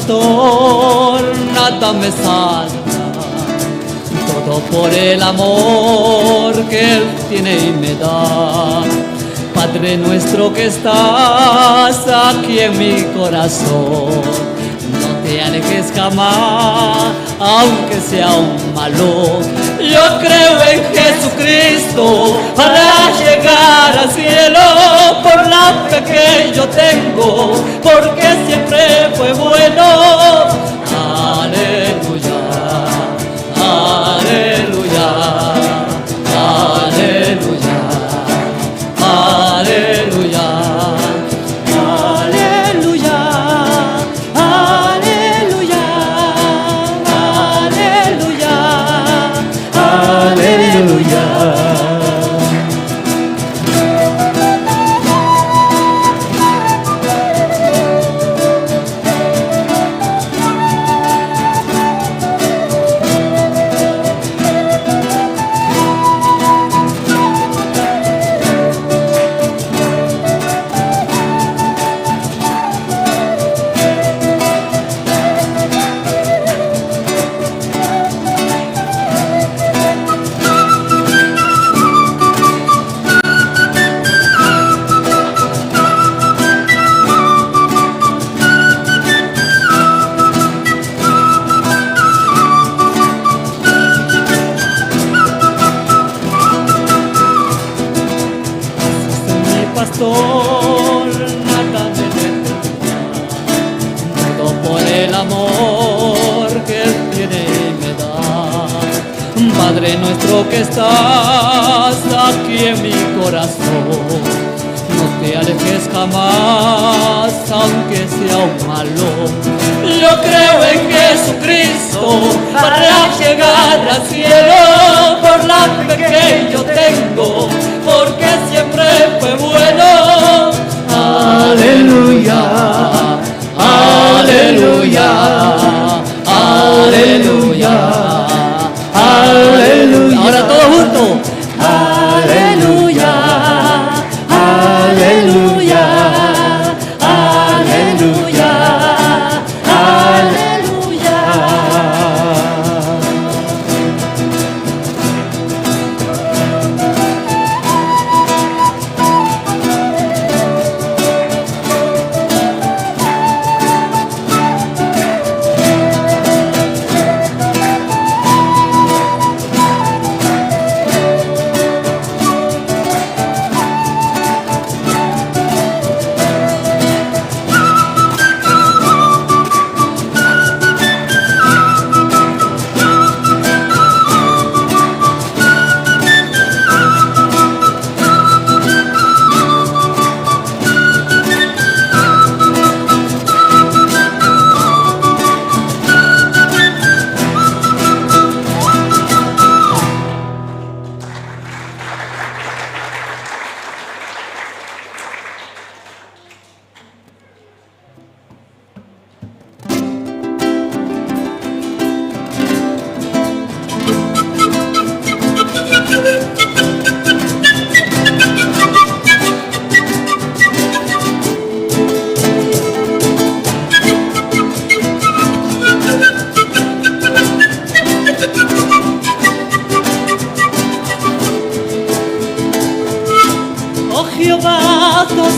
pastor, nada me salva, todo por el amor que Él tiene y me da. Padre nuestro que estás aquí en mi corazón, no te alejes jamás, aunque sea un malo. Yo creo en Jesucristo para llegar al cielo, por la fe que yo tengo, porque siempre fue bueno. Aleluya, aleluya, aleluya, aleluya, aleluya, aleluya, aleluya, aleluya. Pastor, nada me detendrá, todo por el amor que Él tiene y me da. Padre nuestro que estás aquí en mi corazón, no te alejes jamás, aunque sea un malo. Yo creo en Jesucristo para llegar al cielo, por la fe que yo tengo, porque siempre fue bueno. Aleluya, aleluya, aleluya, aleluya. Ahora todos juntos. Aleluya, aleluya, aleluya, aleluya.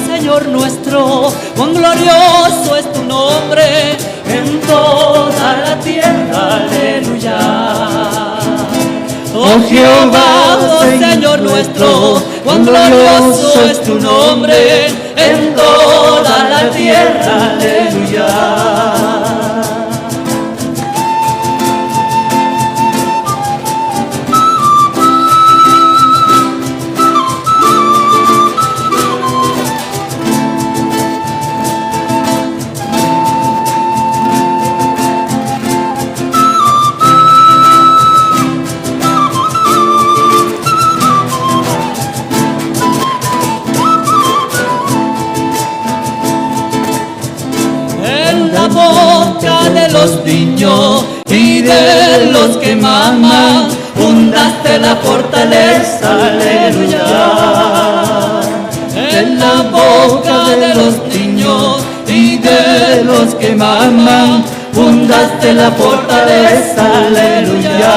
Señor nuestro, cuán glorioso es tu nombre en toda la tierra, aleluya. Oh Jehová, oh Señor nuestro, cuán glorioso es tu nombre en toda la tierra, aleluya. Boca de los niños y de los que maman, fundaste la fortaleza, aleluya. En la boca de los niños y de los que maman, fundaste la fortaleza, aleluya.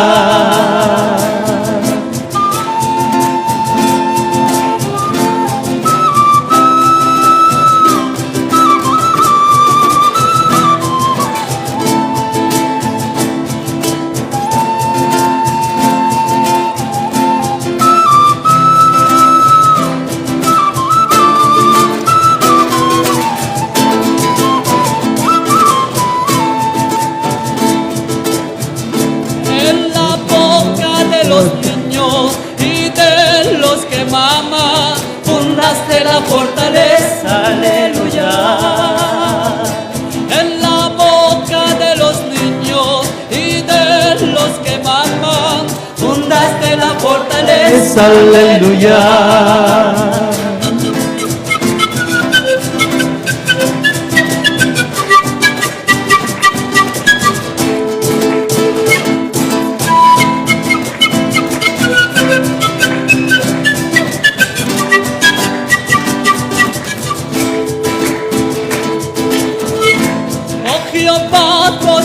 Fundaste la fortaleza, aleluya. En la boca de los niños y de los que maman, fundaste la fortaleza, aleluya.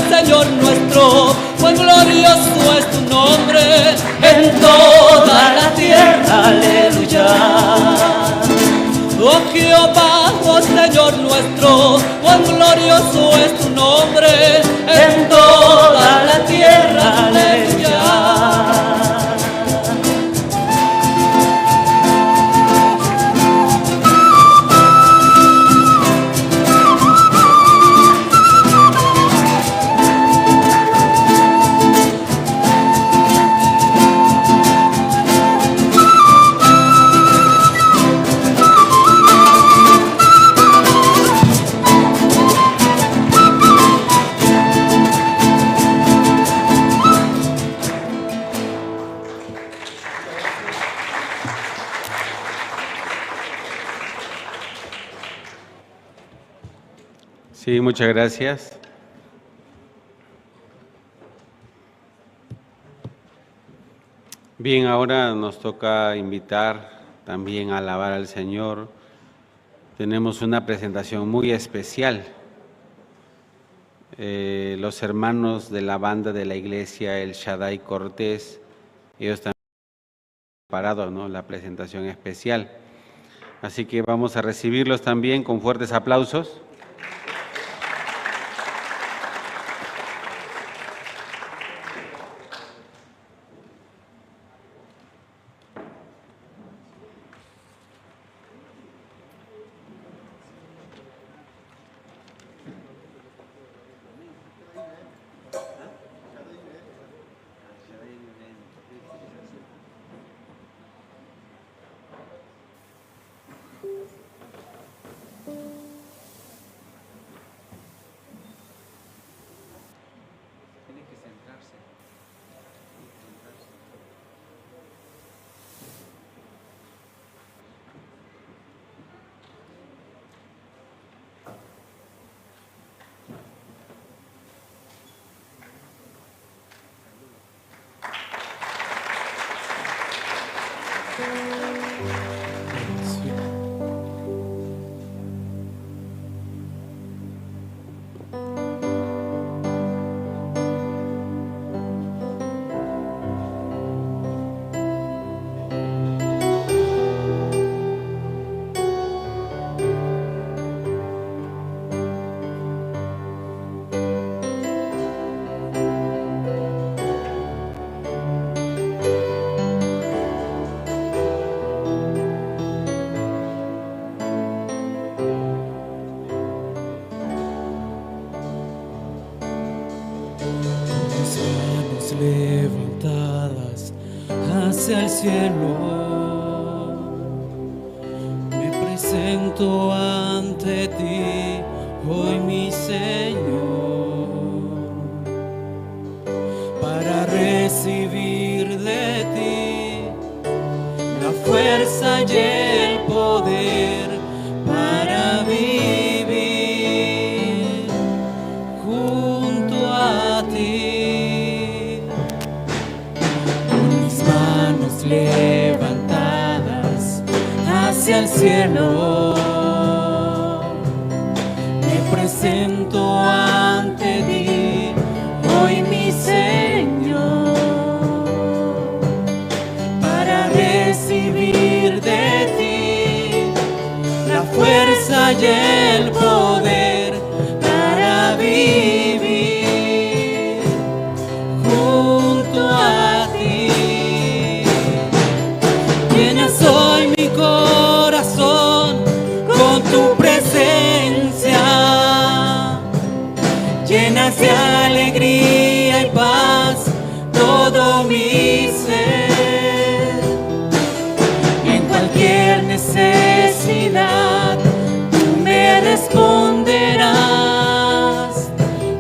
Señor nuestro, cuán glorioso es tu nombre en toda la tierra, aleluya. Oh Jehová, oh Señor nuestro, cuán glorioso es tu nombre en toda la tierra, aleluya. Sí, muchas gracias. Bien, ahora nos toca invitar también a alabar al Señor. Tenemos una presentación muy especial. Los hermanos de la banda de la iglesia El Shaddai Cortés, ellos también han preparado, ¿no?, la presentación especial. Así que vamos a recibirlos también con fuertes aplausos. Levantadas hacia el cielo, me presento ante ti, hoy mi Señor, para recibir de ti la fuerza y el poder para vivir junto a ti. Levantadas hacia el cielo, me presento ante ti, Señor, para recibir de ti la fuerza y el poder para vivir junto a ti. Llenas hoy mi corazón con tu presencia, llenas de alegría y paz todo mi ser. En cualquier necesidad tú me responderás,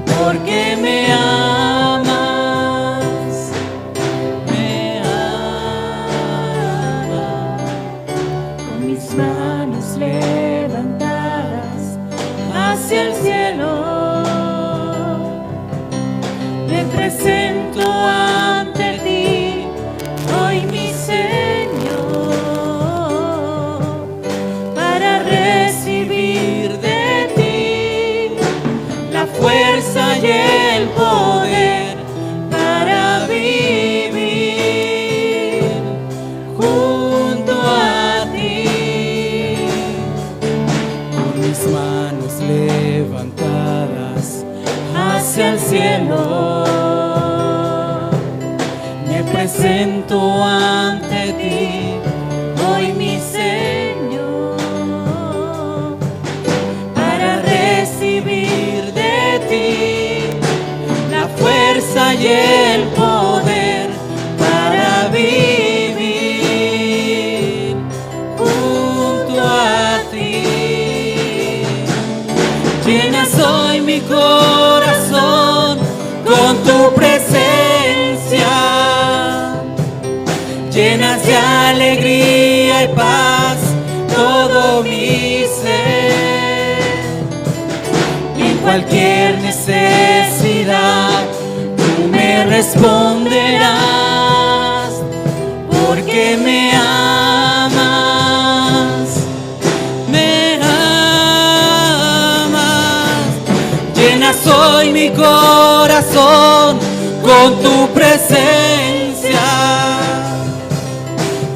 porque me amas, me amas. Con mis manos levantadas hacia el cielo, me presento ante ti, hoy mi Señor, para recibir de ti la fuerza y el poder para vivir junto a ti. Con mis manos levantadas hacia el cielo, me presento ante ti, hoy mi Señor, para recibir de ti la fuerza y el poder para vivir junto a ti. Llenas hoy mi corazón con tu presencia, llenas de alegría y paz todo mi ser. Y en cualquier necesidad tú me responderás, porque me amas, me amas. Llenas hoy mi corazón con tu presencia,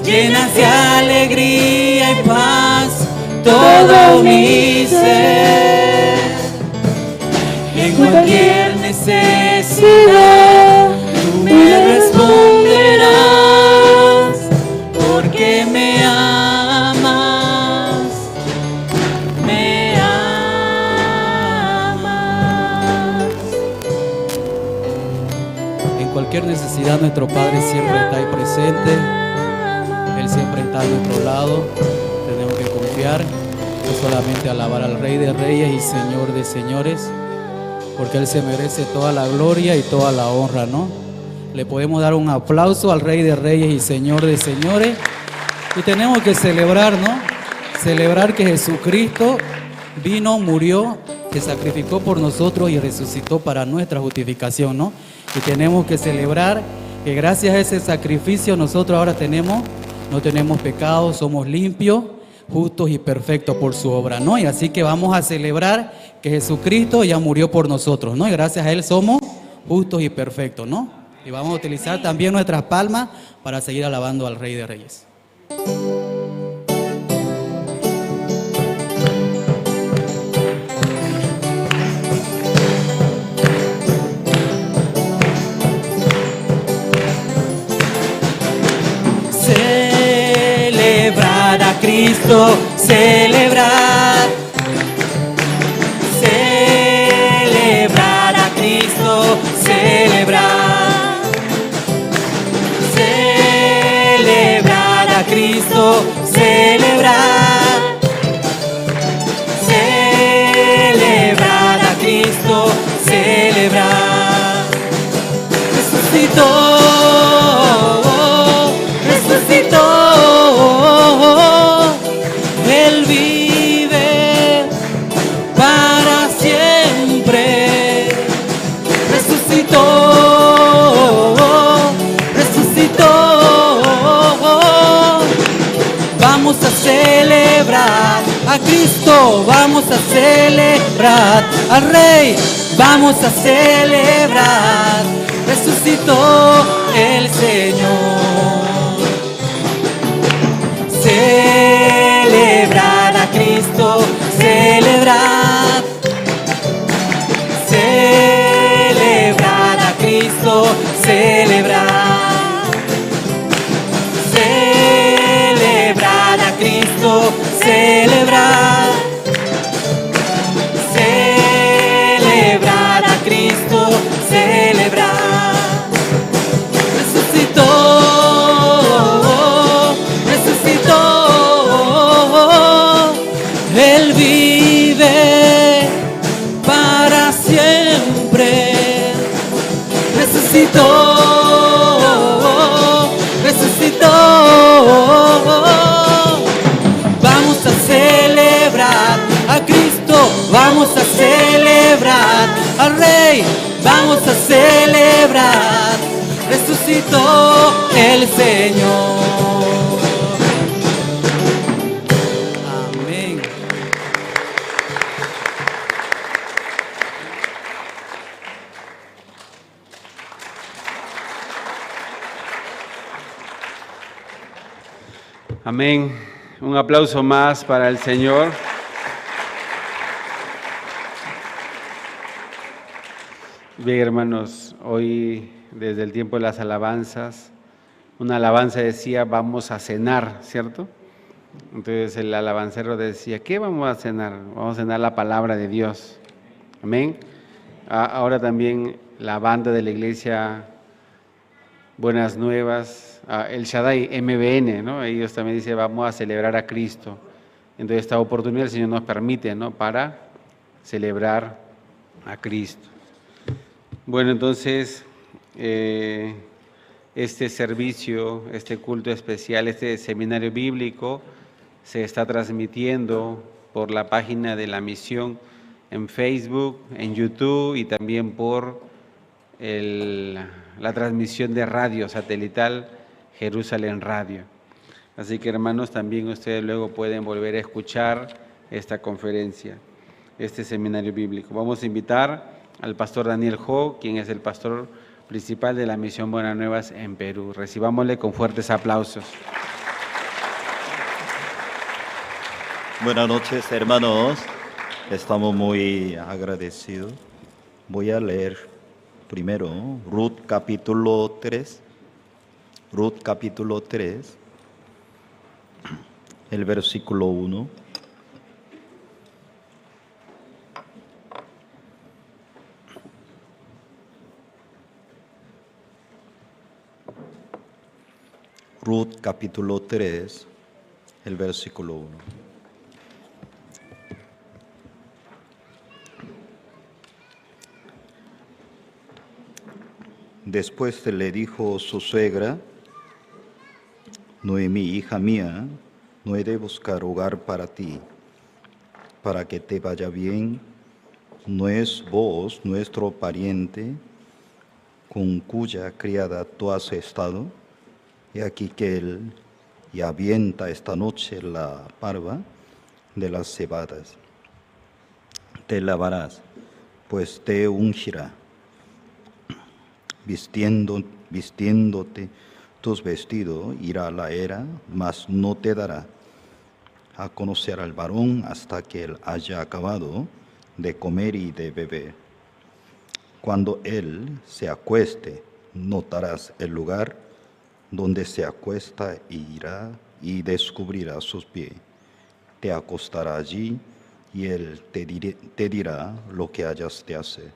llenas de alegría y paz todo mi ser. En cualquier necesidad tú me responderás, porque me amas, me amas. En cualquier necesidad nuestro Padre siempre está ahí presente. Él siempre está a nuestro lado. Tenemos que confiar, no solamente alabar al Rey de Reyes y Señor de Señores, porque Él se merece toda la gloria y toda la honra, ¿no? Le podemos dar un aplauso al Rey de Reyes y Señor de Señores. Y tenemos que celebrar, ¿no? Celebrar que Jesucristo vino, murió, se sacrificó por nosotros y resucitó para nuestra justificación, ¿no? Y tenemos que celebrar que gracias a ese sacrificio nosotros ahora no tenemos pecado, somos limpios, justos y perfectos por su obra, ¿no? Y así que vamos a celebrar que Jesucristo ya murió por nosotros, ¿no? Y gracias a Él somos justos y perfectos, ¿no? Y vamos a utilizar también nuestras palmas para seguir alabando al Rey de Reyes. Celebrar a Cristo, celebrar. Celebrar a Cristo, celebrar. Celebrar a Cristo, celebrar. Celebrar a Cristo, celebrar. Resucitó, resucitó. Él vive para siempre. Resucitó, resucitó. Vamos a celebrar a Cristo, vamos a celebrar al Rey, vamos a celebrar. resucitó el Señor. Celebrad a Cristo, celebrad. Celebrad a Cristo, celebrad. Celebrad a Cristo, celebrad. Celebrad a Cristo, celebrad. Resucitó, resucitó. Él vive para siempre. Resucitó, resucitó. Vamos a celebrar a Cristo, vamos a celebrar al Rey, vamos a celebrar. Resucitó el Señor. Amén. Amén. Un aplauso más para el Señor. Bien, hermanos, hoy desde el tiempo de las alabanzas, una alabanza decía, vamos a cenar, ¿cierto? Entonces el alabancero decía, ¿qué vamos a cenar? Vamos a cenar la palabra de Dios. Amén. Ahora también la banda de la iglesia Buenas Nuevas, el Shaddai MBN, ¿no? Ellos también dicen, vamos a celebrar a Cristo. Entonces esta oportunidad el Señor nos permite, ¿no? Para celebrar a Cristo. Bueno, entonces, este servicio, este culto especial, este seminario bíblico se está transmitiendo por la página de la misión en Facebook, en YouTube y también por la transmisión de radio satelital Jerusalén Radio. Así que, hermanos, también ustedes luego pueden volver a escuchar esta conferencia, este seminario bíblico. Vamos a invitar al pastor Daniel Ho, quien es el pastor principal de la Misión Buenas Nuevas en Perú. Recibámosle con fuertes aplausos. Buenas noches, hermanos. Estamos muy agradecidos. Voy a leer primero Ruth capítulo 3. Ruth capítulo 3, el versículo 1. Ruth capítulo 3, el versículo 1. Después le dijo su suegra, Noemí, hija mía, no he de buscar hogar para ti, para que te vaya bien. ¿No es vos nuestro pariente con cuya criada tú has estado? He aquí que él y avienta esta noche la parva de las cebadas. Te lavarás, pues te ungirá, vistiéndote tus vestidos, irá a la era, mas no te dará a conocer al varón hasta que él haya acabado de comer y de beber. Cuando él se acueste, notarás el lugar donde se acuesta, irá y descubrirá sus pies. Te acostará allí y él te dirá lo que hayas de hacer.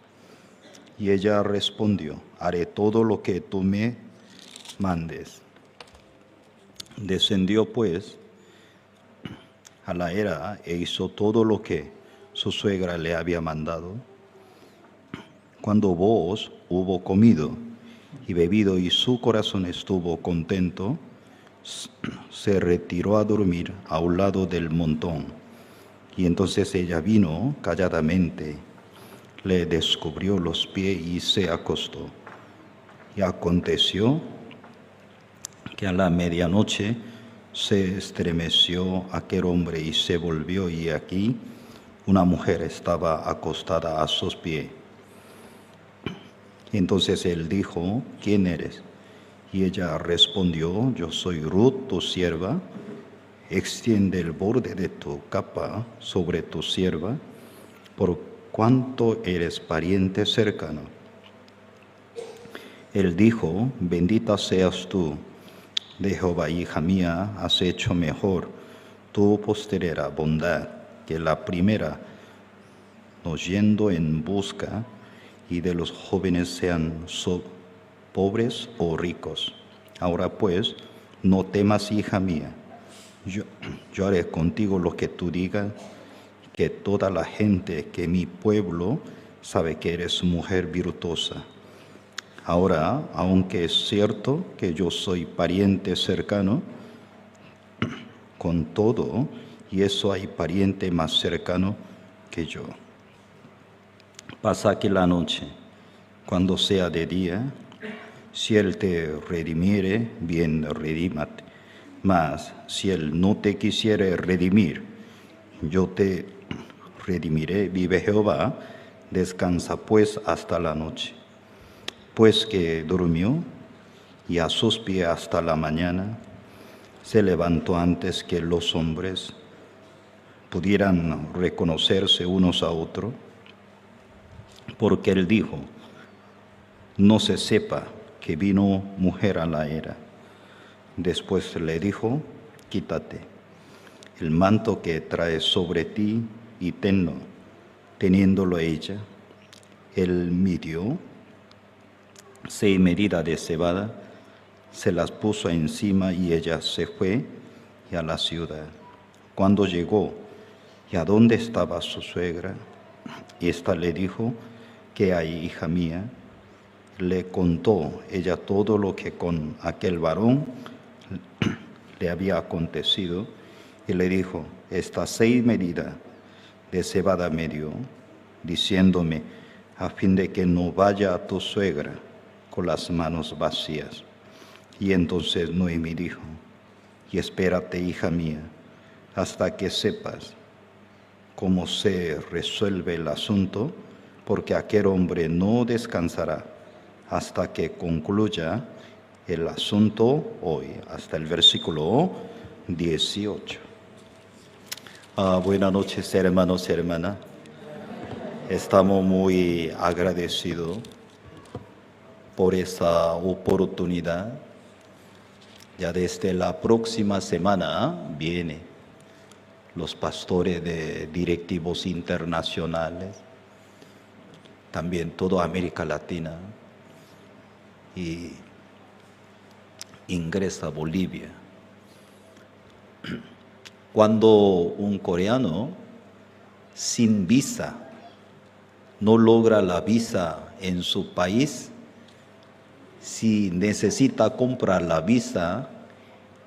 Y ella respondió, haré todo lo que tú me mandes. Descendió pues a la era e hizo todo lo que su suegra le había mandado. Cuando Booz hubo comido y bebido y su corazón estuvo contento, se retiró a dormir a un lado del montón. Y entonces ella vino calladamente, le descubrió los pies y se acostó. Y aconteció que a la medianoche se estremeció aquel hombre y se volvió, y aquí una mujer estaba acostada a sus pies. Entonces él dijo, ¿quién eres? Y ella respondió, yo soy Ruth, tu sierva. Extiende el borde de tu capa sobre tu sierva, por cuanto eres pariente cercano. Él dijo, bendita seas tú de Jehová, hija mía, has hecho mejor tu postrera bondad que la primera, no yendo en busca y de los jóvenes sean pobres o ricos. Ahora pues, no temas, hija mía, yo haré contigo lo que tú digas, que toda la gente, que mi pueblo, sabe que eres mujer virtuosa. Ahora, aunque es cierto que yo soy pariente cercano, con todo, y eso hay pariente más cercano que yo. Pasa aquí la noche, cuando sea de día, si él te redimiere, bien redímate. Mas si él no te quisiere redimir, yo te redimiré, vive Jehová, descansa pues hasta la noche. Pues que durmió y a sus pies hasta la mañana, se levantó antes que los hombres pudieran reconocerse unos a otros, porque él dijo, no se sepa que vino mujer a la era. Después le dijo, quítate el manto que traes sobre ti y tenlo. Teniéndolo ella, él midió 6 medidas de cebada, se las puso encima y ella se fue a la ciudad. Cuando llegó y a dónde estaba su suegra, ésta le dijo, ¿qué hay, hija mía? Le contó ella todo lo que con aquel varón le había acontecido y le dijo, estas 6 medidas de cebada me dio, diciéndome, a fin de que no vaya a tu suegra con las manos vacías. Y entonces Noemí dijo, y espérate, hija mía, hasta que sepas cómo se resuelve el asunto, porque aquel hombre no descansará hasta que concluya el asunto hoy, hasta el versículo 18. Buenas noches, hermanos y hermanas. Estamos muy agradecidos por esta oportunidad. Ya desde la próxima semana vienen los pastores de directivos internacionales, también toda América Latina, y ingresa a Bolivia. Cuando un coreano sin visa no logra la visa en su país, si necesita comprar la visa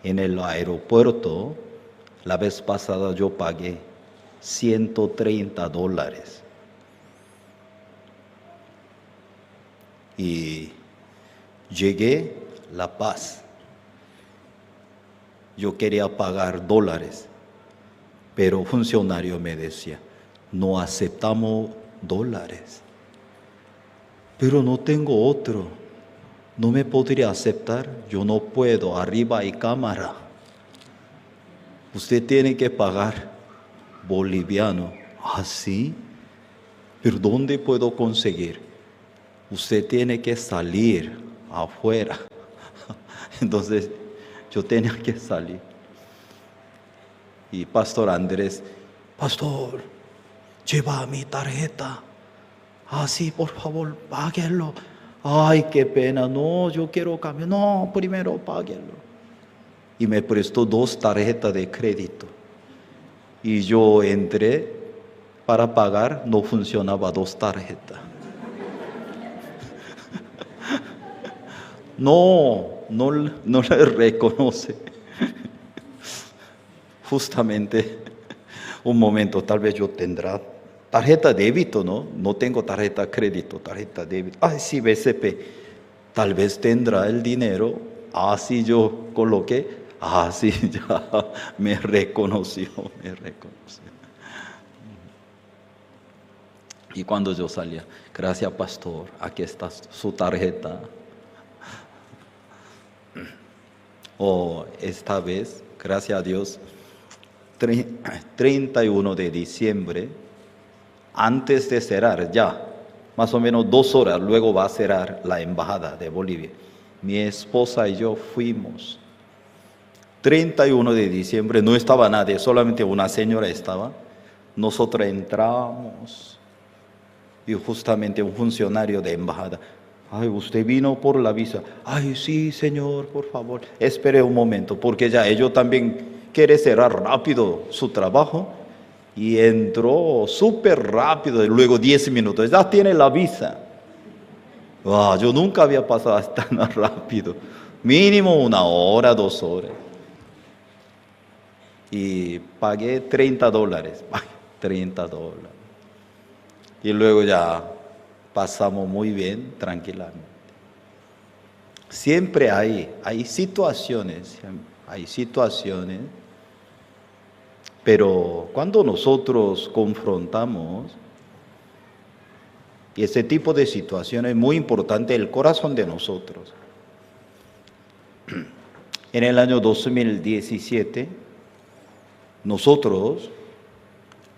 en el aeropuerto, la vez pasada yo pagué $130. Y llegué a La Paz. Yo quería pagar dólares, pero un funcionario me decía, no aceptamos dólares. Pero no tengo otro. ¿No me podría aceptar? Yo no puedo, arriba hay cámara. Usted tiene que pagar boliviano. ¿Ah, sí? ¿Pero dónde puedo conseguir? Usted tiene que salir afuera. Entonces, yo tenía que salir. Y Pastor Andrés, pastor, lleva mi tarjeta. Ah, sí, por favor, páguelo. Ay, qué pena, no, yo quiero cambiar. No, primero páguelo. Y me prestó 2 tarjetas de crédito. Y yo entré para pagar, no funcionaba 2 tarjetas. No le reconoce. Justamente un momento, tal vez yo tendrá tarjeta débito, no tengo tarjeta crédito, tarjeta débito. Ay, sí, BCP, tal vez tendrá el dinero. Así yo coloqué, sí, ya me reconoció. Y cuando yo salía, gracias pastor, aquí está su tarjeta. O esta vez, gracias a Dios, 31 de diciembre, antes de cerrar ya, más o menos 2 horas, luego va a cerrar la embajada de Bolivia. Mi esposa y yo fuimos. 31 de diciembre, no estaba nadie, solamente una señora estaba. Nosotros entramos y justamente un funcionario de embajada, ay, usted vino por la visa. Ay, sí, señor, por favor, espere un momento, porque ya ellos también quieren cerrar rápido su trabajo. Y entró súper rápido, y luego 10 minutos, ya tiene la visa. Wow, yo nunca había pasado tan rápido, mínimo 1 hora, 2 horas. Y pagué $30, $30. Y luego ya pasamos muy bien, tranquilamente. Siempre hay situaciones, pero cuando nosotros confrontamos y ese tipo de situaciones, es muy importante el corazón de nosotros. En el año 2017, nosotros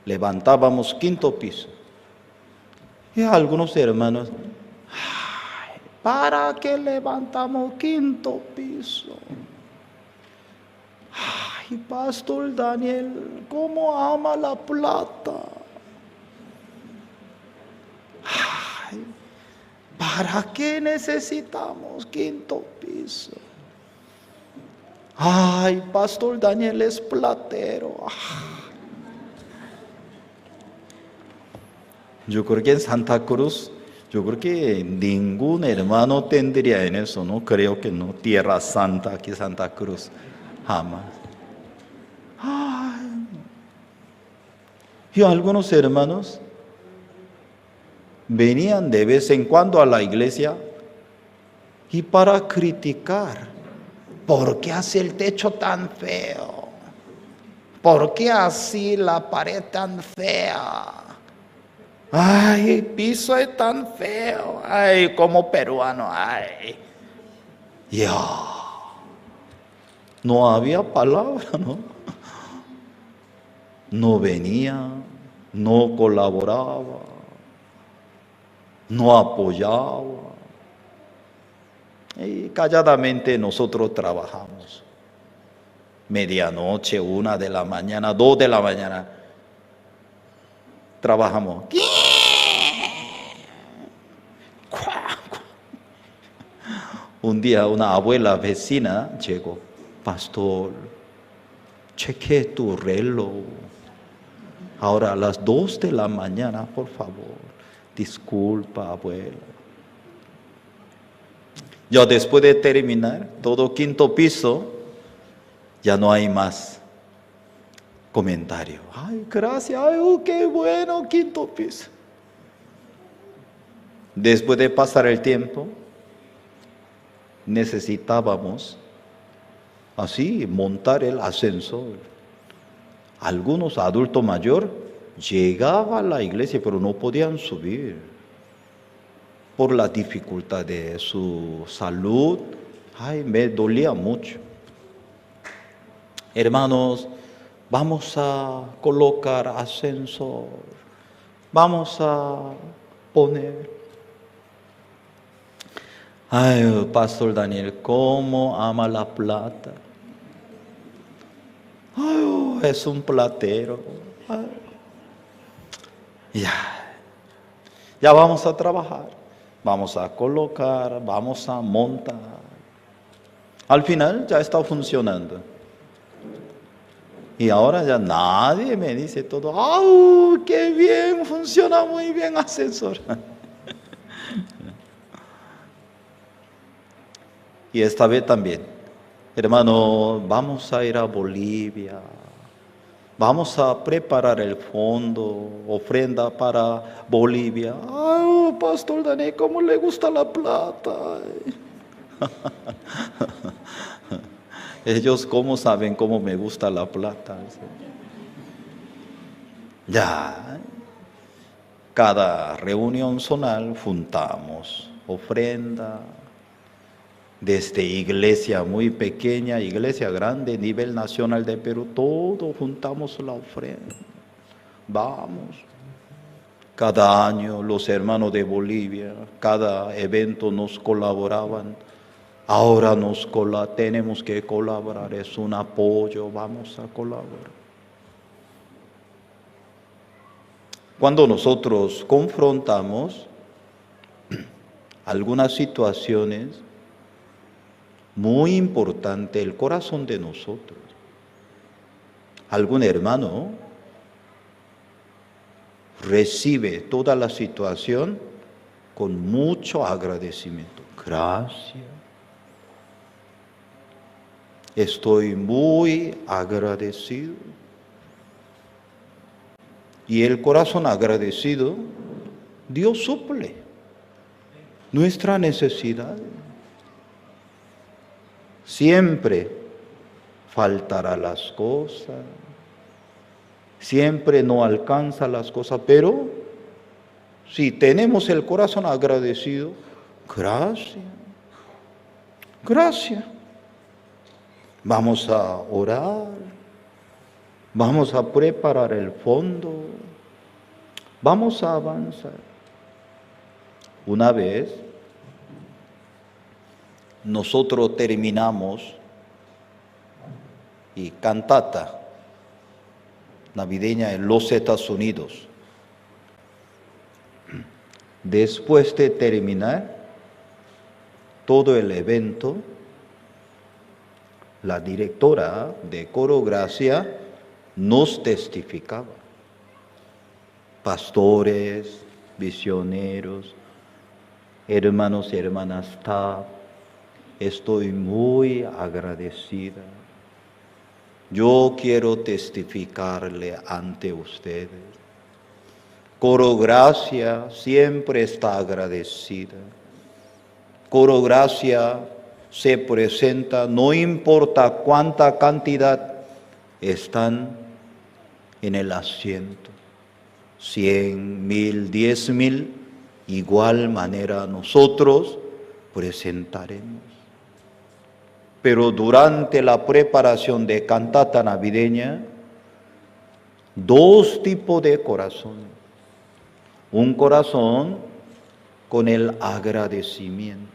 levantábamos 5º piso. Y algunos hermanos, ay, ¿para qué levantamos 5º piso? Ay, Pastor Daniel, ¿cómo ama la plata? Ay, ¿para qué necesitamos 5º piso? Ay, Pastor Daniel es platero. Yo creo que en Santa Cruz, yo creo que ningún hermano tendría en eso, no creo que no, Tierra Santa, aquí Santa Cruz, jamás. Ay. Y algunos hermanos venían de vez en cuando a la iglesia y para criticar, ¿por qué hace el techo tan feo? ¿Por qué así la pared tan fea? Ay, el piso es tan feo. Ay, como peruano, ay. Ya. No había palabra, ¿no? No venía, no colaboraba, no apoyaba. Y calladamente nosotros trabajamos. Medianoche, 1 de la mañana, 2 de la mañana. Trabajamos. Un día una abuela vecina llegó. Pastor, cheque tu reloj. Ahora a las 2 de la mañana, por favor. Disculpa, abuela. Ya después de terminar, todo 5º piso, ya no hay más comentario. Ay, gracias, ay, qué bueno, 5º piso. Después de pasar el tiempo, necesitábamos así montar el ascensor. Algunos adultos mayores llegaban a la iglesia, pero no podían subir por la dificultad de su salud. Ay, me dolía mucho. Hermanos, vamos a colocar ascensor, vamos a poner. Ay, Pastor Daniel, cómo ama la plata. Ay, es un platero. Ay. Ya vamos a trabajar, vamos a colocar, vamos a montar. Al final ya está funcionando. Y ahora ya nadie me dice todo, ¡ay, qué bien! Funciona muy bien ascensor. Y esta vez también, hermano, vamos a ir a Bolivia. Vamos a preparar el fondo, ofrenda para Bolivia. ¡Ay, Pastor Daniel, cómo le gusta la plata! Ellos cómo saben cómo me gusta la plata. Ya. cada reunión zonal juntamos ofrenda, desde iglesia muy pequeña, iglesia grande, nivel nacional de Perú, todo juntamos la ofrenda. Vamos. Cada año los hermanos de Bolivia, cada evento nos colaboraban. Ahora tenemos que colaborar, es un apoyo, vamos a colaborar. Cuando nosotros confrontamos algunas situaciones, muy importante el corazón de nosotros. Algún hermano recibe toda la situación con mucho agradecimiento. Gracias. Estoy muy agradecido. Y el corazón agradecido, Dios suple nuestra necesidad. Siempre faltará las cosas, siempre no alcanza las cosas, pero si tenemos el corazón agradecido, gracias, gracias. Vamos a orar, vamos a preparar el fondo, vamos a avanzar. Una vez nosotros terminamos y cantata navideña en los Estados Unidos. Después de terminar todo el evento, la directora de Coro Gracia nos testificaba. Pastores, misioneros, hermanos y hermanas, estoy muy agradecida. Yo quiero testificarle ante ustedes. Coro Gracia siempre está agradecida. Coro Gracia se presenta, no importa cuánta cantidad están en el asiento, 100, 1000, 10,000, igual manera nosotros presentaremos. Pero durante la preparación de cantata navideña, dos tipos de corazones. Un corazón con el agradecimiento.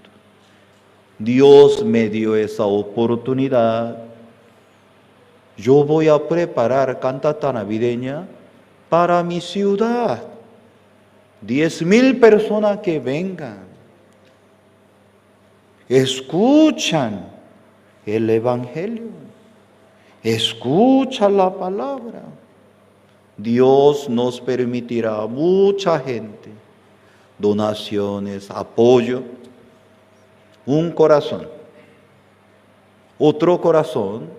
Dios me dio esa oportunidad. Yo voy a preparar cantata navideña para mi ciudad. 10,000 personas que vengan. Escuchan el Evangelio. Escucha la palabra. Dios nos permitirá mucha gente, donaciones, apoyo. Un corazón. Otro corazón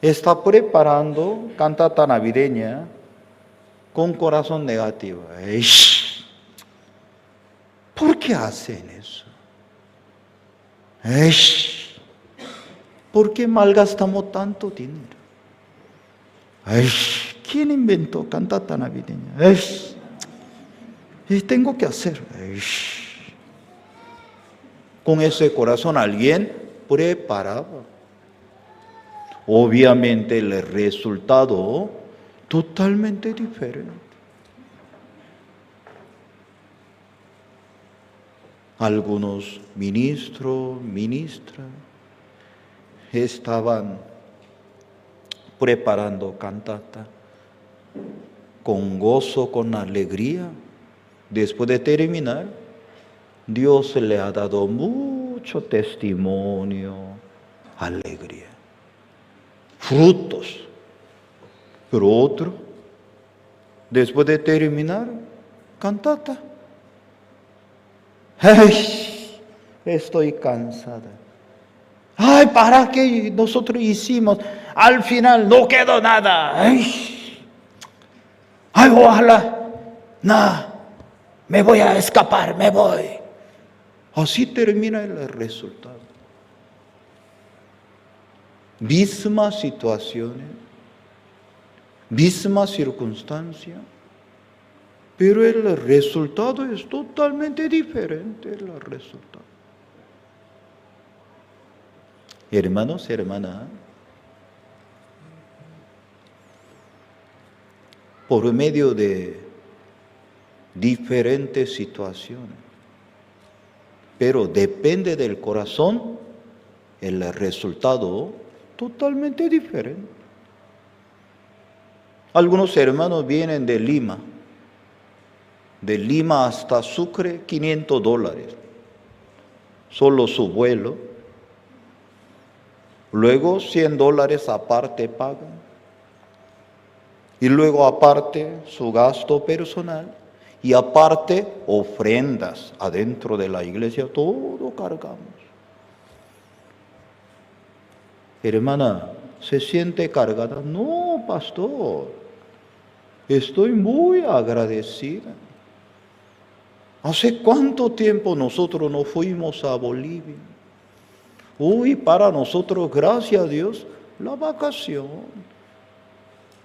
está preparando cantata navideña con corazón negativo. ¿Por qué hacen eso? ¿Por qué malgastamos tanto dinero? ¿Quién inventó cantata navideña? Y tengo que hacer. Con ese corazón alguien preparaba. Obviamente el resultado totalmente diferente. Algunos ministros, ministras estaban preparando cantata con gozo, con alegría. Después de terminar, Dios le ha dado mucho testimonio, alegría, frutos. Pero otro, después de terminar, cantata. Estoy cansada. ¿Para qué nosotros hicimos? Al final no quedó nada. Ojalá. Me voy a escapar, me voy. Así termina el resultado. Misma situaciones, misma circunstancia, pero el resultado es totalmente diferente. El resultado. Hermanos, hermanas, por medio de diferentes situaciones, pero depende del corazón, el resultado totalmente diferente. Algunos hermanos vienen de Lima hasta Sucre, $500, solo su vuelo. Luego $100 aparte pagan. Y luego aparte su gasto personal. Y aparte ofrendas adentro de la iglesia, todo cargamos. Hermana, ¿se siente cargada? No, pastor, estoy muy agradecida. ¿Hace cuánto tiempo nosotros no fuimos a Bolivia? Uy, para nosotros, gracias a Dios, la vacación.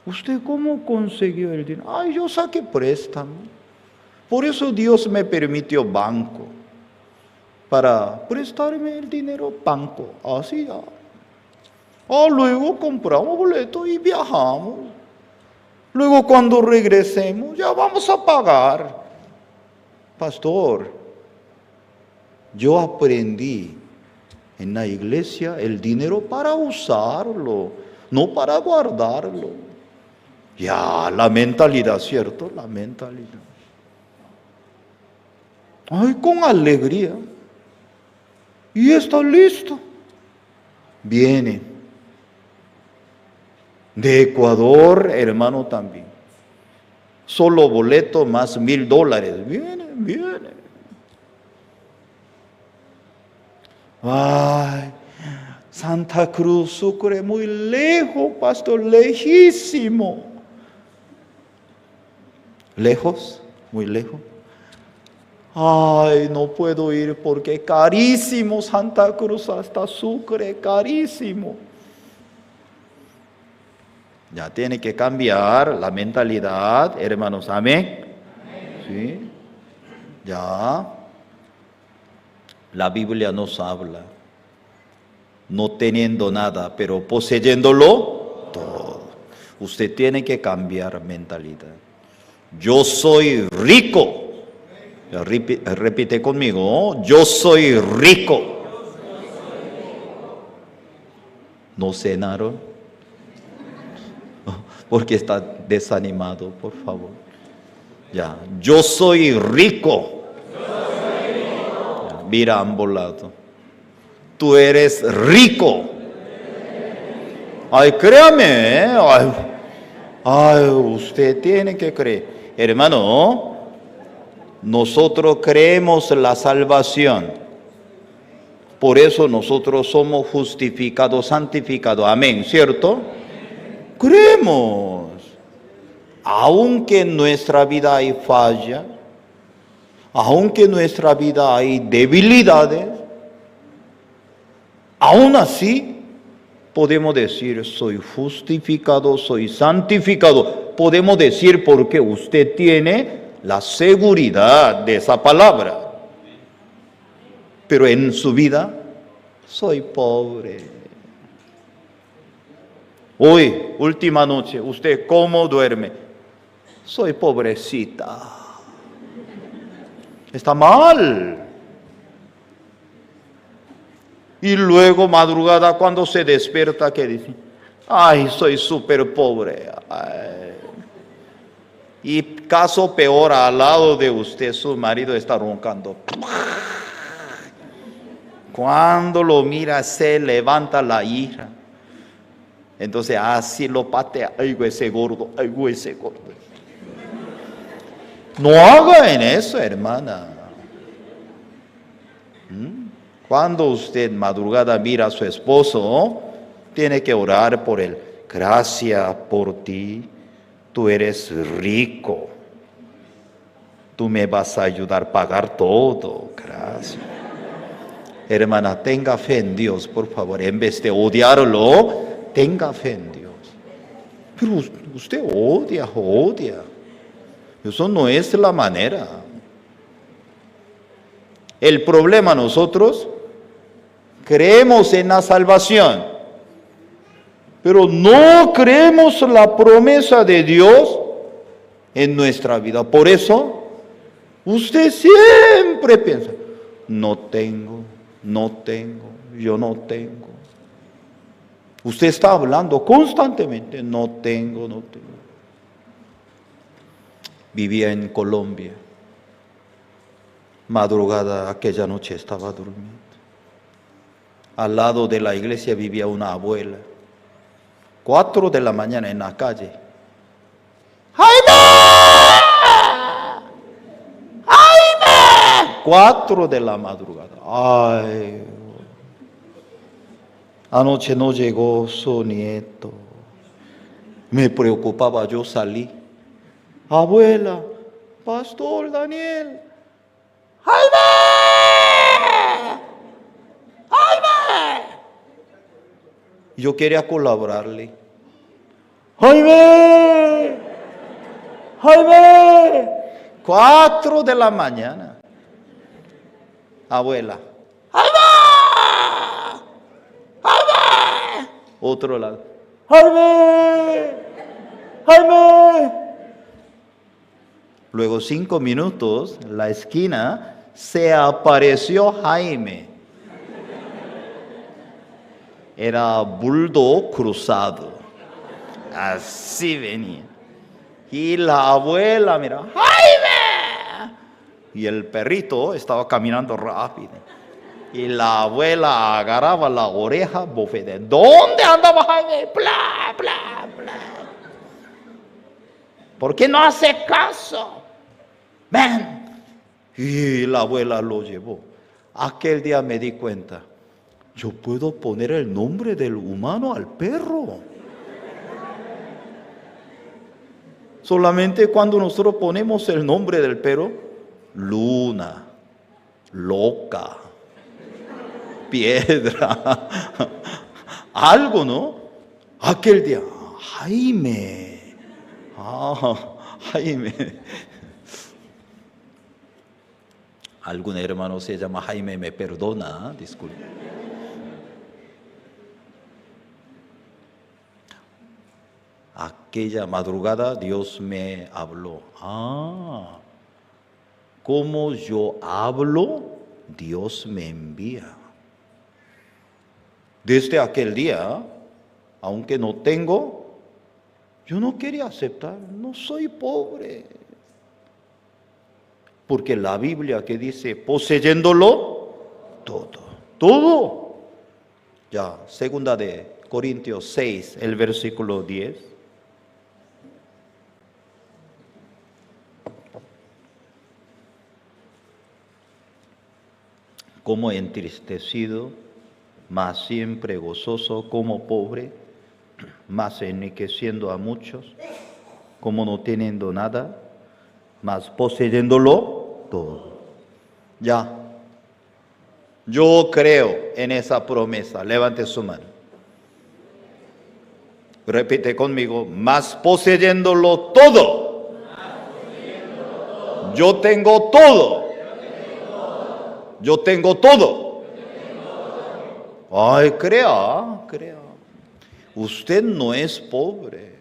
¿Usted cómo consiguió el dinero? Ay, yo saqué préstamo. Por eso Dios me permitió banco, para prestarme el dinero banco, así ya. Luego compramos boleto y viajamos. Luego cuando regresemos ya vamos a pagar. Pastor, yo aprendí en la iglesia el dinero para usarlo, no para guardarlo. Ya, la mentalidad, ¿cierto? La mentalidad. Ay, con alegría. Y está listo. Viene. De Ecuador, hermano, también. Solo boleto más $1,000. Viene. Ay, Santa Cruz, Sucre, muy lejos, pastor, lejísimo. ¿Lejos? Muy lejos. Ay, no puedo ir porque carísimo, Santa Cruz hasta Sucre, carísimo. Ya tiene que cambiar la mentalidad, hermanos, amén. ¿Sí? Ya. La Biblia nos habla, no teniendo nada, pero poseyéndolo todo. Usted tiene que cambiar mentalidad. Yo soy rico. Repite conmigo, yo soy rico. ¿No cenaron? Porque está desanimado, por favor. Ya, yo soy rico. Ya, mira a ambos lados. Tú eres rico. Ay, créame, ay, usted tiene que creer. Hermano, nosotros creemos la salvación. Por eso nosotros somos justificados, santificados. Amén, ¿cierto? Creemos. Aunque en nuestra vida hay falla, aunque en nuestra vida hay debilidades, aún así podemos decir, soy justificado, soy santificado. Podemos decir porque usted tiene la seguridad de esa palabra. Pero en su vida, soy pobre. Hoy, última noche, ¿usted cómo duerme? Soy pobrecita. Está mal. Y luego madrugada cuando se despierta, ¿qué dice? Ay, soy súper pobre. Ay. Y caso peor, al lado de usted, su marido está roncando. Cuando lo mira, se levanta la ira. Entonces así lo patea. Ay, ese gordo, ay, ese gordo. No haga en eso, hermana. Cuando usted madrugada mira a su esposo, tiene que orar por él. Gracias por ti. Tú eres rico. Tú me vas a ayudar a pagar todo. Gracias. Hermana, tenga fe en Dios, por favor. En vez de odiarlo, tenga fe en Dios. Pero usted odia. Eso no es la manera. El problema nosotros creemos en la salvación, pero no creemos la promesa de Dios en nuestra vida. Por eso, usted siempre piensa, no tengo, yo no tengo. Usted está hablando constantemente, no tengo. Vivía en Colombia. Madrugada aquella noche estaba durmiendo. Al lado de la iglesia vivía una abuela. 4 de la mañana en la calle. ¡Jaime! ¡Jaime! 4 de la madrugada. Ay. Anoche no llegó su nieto. Me preocupaba, yo salí. Abuela, Pastor Daniel. ¡Jaime! ¡Jaime! Yo quería colaborarle. ¡Jaime! ¡Jaime! 4 de la mañana. Abuela. ¡Jaime! ¡Jaime! Otro lado. ¡Jaime! ¡Jaime! Luego 5 minutos, en la esquina, se apareció Jaime. Era bulldog cruzado. Así venía. Y la abuela, mira, ¡Jaime! Y el perrito estaba caminando rápido. Y la abuela agarraba la oreja, bofeteaba. ¿Dónde andaba Jaime? Bla, bla, bla. ¿Por qué no hace caso? Ven. Y la abuela lo llevó. Aquel día me di cuenta, yo puedo poner el nombre del humano al perro. Solamente cuando nosotros ponemos el nombre del perro, Luna, Loca, Piedra, algo, ¿no? Aquel día, Jaime. Jaime. Algún hermano se llama Jaime, me perdona, disculpe. Aquella madrugada Dios me habló. Como yo hablo, Dios me envía. Desde aquel día, aunque no tengo, yo no quería aceptar, no soy pobre. Porque la Biblia que dice, poseyéndolo todo. Ya, 2 de Corintios 6, el versículo 10. Como entristecido, mas siempre gozoso, como pobre, mas enriqueciendo a muchos, como no teniendo nada, mas poseyéndolo todo. Ya. Yo creo en esa promesa. Levante su mano. Repite conmigo. Mas poseyéndolo todo. Yo tengo todo. Yo tengo todo. Ay, crea. Usted no es pobre.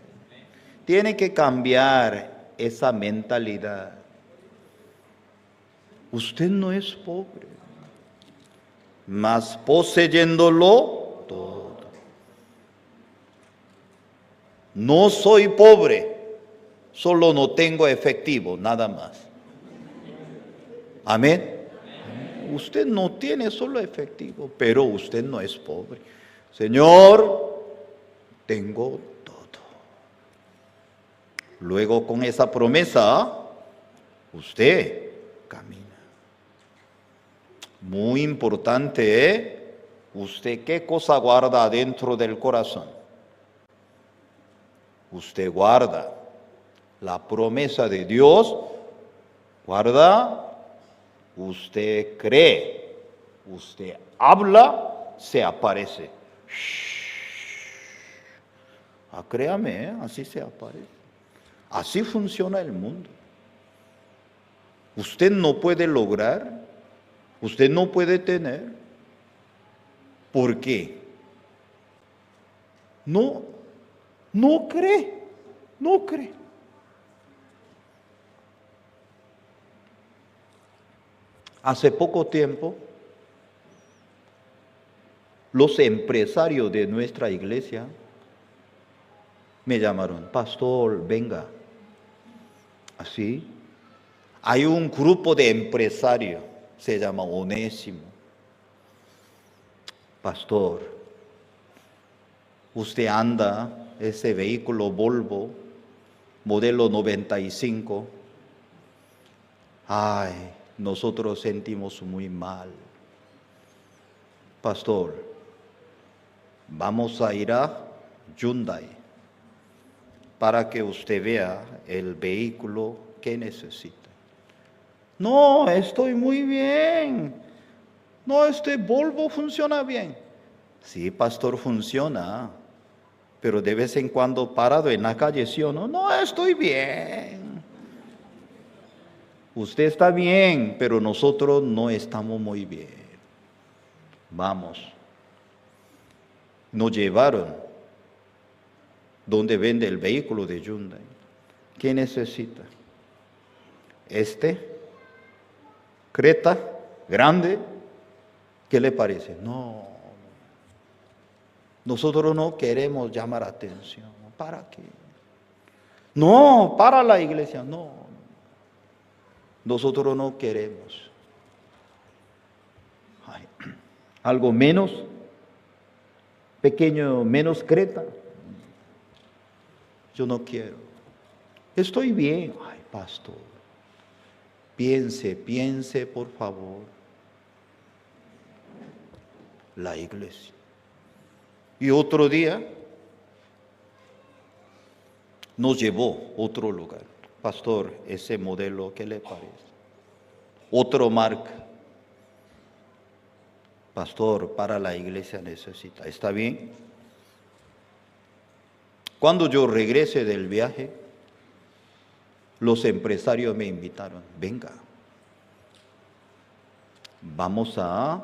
Tiene que cambiar esa mentalidad. Usted no es pobre, mas poseyéndolo todo. No soy pobre, solo no tengo efectivo, nada más. Amén. Usted no tiene solo efectivo, pero usted no es pobre. Señor, tengo todo. Luego con esa promesa, usted camina. Muy importante, ¿usted qué cosa guarda dentro del corazón? Usted guarda la promesa de Dios, guarda, usted cree, usted habla, se aparece. Créame, así se aparece. Así funciona el mundo. Usted no puede lograr, usted no puede tener. ¿Por qué? No cree, no cree. Hace poco tiempo, los empresarios de nuestra iglesia me llamaron, pastor, venga. Así, hay un grupo de empresarios, se llama Onésimo. Pastor, usted anda ese vehículo Volvo, modelo 95. Ay, nosotros sentimos muy mal. Pastor, vamos a ir a Hyundai para que usted vea el vehículo que necesita. No, estoy muy bien. No, este Volvo funciona bien. Sí, pastor, funciona. Pero de vez en cuando parado en la calle, ¿sí o no? No, estoy bien. Usted está bien, pero nosotros no estamos muy bien. Vamos. Nos llevaron donde vende el vehículo de Hyundai. ¿Qué necesita? Creta, grande. ¿Qué le parece? No. Nosotros no queremos llamar atención. ¿Para qué? No, para la iglesia. No. Nosotros no queremos. Ay, algo menos pequeño, menos Creta. Yo no quiero. Estoy bien. Ay, pastor. Piense, por favor. La iglesia. Y otro día nos llevó a otro lugar. Pastor, ese modelo, ¿qué le parece? Otro marca. Pastor, para la iglesia necesita. ¿Está bien? Cuando yo regrese del viaje, los empresarios me invitaron. Venga, vamos a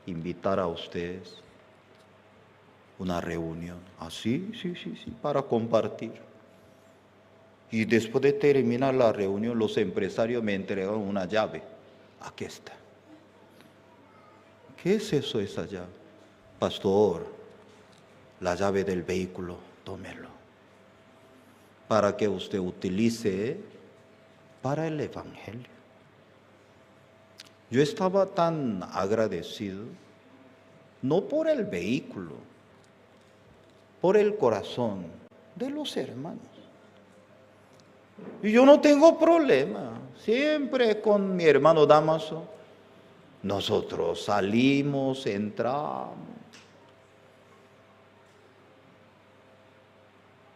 invitar a ustedes una reunión. ¿Ah, sí, para compartir. Y después de terminar la reunión, los empresarios me entregaron una llave. Aquí está. ¿Qué es eso, esa llave? Pastor, la llave del vehículo, tómelo. Para que usted utilice para el evangelio. Yo estaba tan agradecido, no por el vehículo, por el corazón de los hermanos. Y yo no tengo problema, siempre con mi hermano Damaso, nosotros salimos, entramos.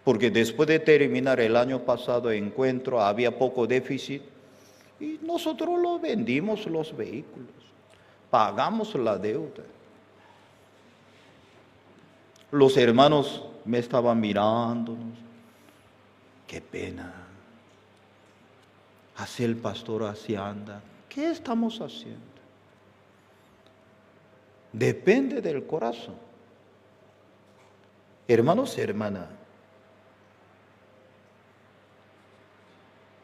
Porque después de terminar el año pasado encuentro, había poco déficit y nosotros lo vendimos los vehículos, pagamos la deuda. Los hermanos me estaban mirando, qué pena. Así el pastor así anda. ¿Qué estamos haciendo? Depende del corazón. Hermanos y hermanas,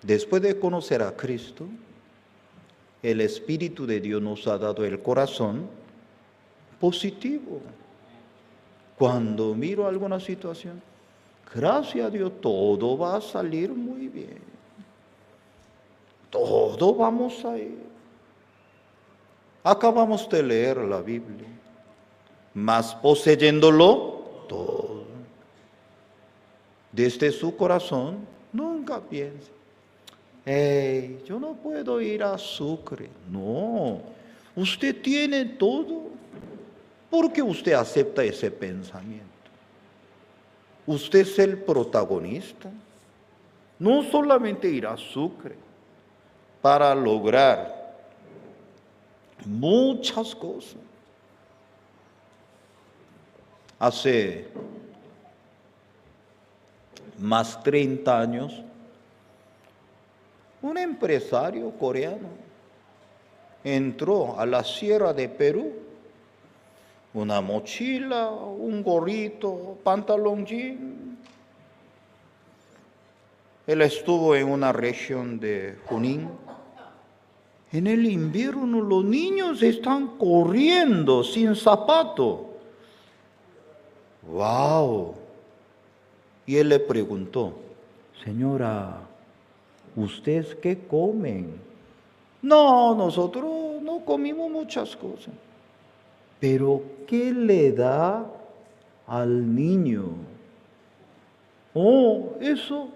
después de conocer a Cristo, el Espíritu de Dios nos ha dado el corazón positivo. Cuando miro alguna situación, gracias a Dios, todo va a salir muy bien. Todo vamos a ir. Acabamos de leer la Biblia, mas poseyéndolo todo. Desde su corazón, nunca piense, yo no puedo ir a Sucre. No, usted tiene todo. ¿Por qué usted acepta ese pensamiento? Usted es el protagonista. No solamente ir a Sucre para lograr muchas cosas. Hace más 30 años, Un empresario coreano entró a la sierra de Perú, una mochila, un gorrito, pantalón jean. Él estuvo en una región de Junín. En el invierno los niños están corriendo sin zapato. ¡Wow! Y él le preguntó, señora, ¿ustedes qué comen? No, nosotros no comimos muchas cosas. Pero ¿qué le da al niño? Oh, eso,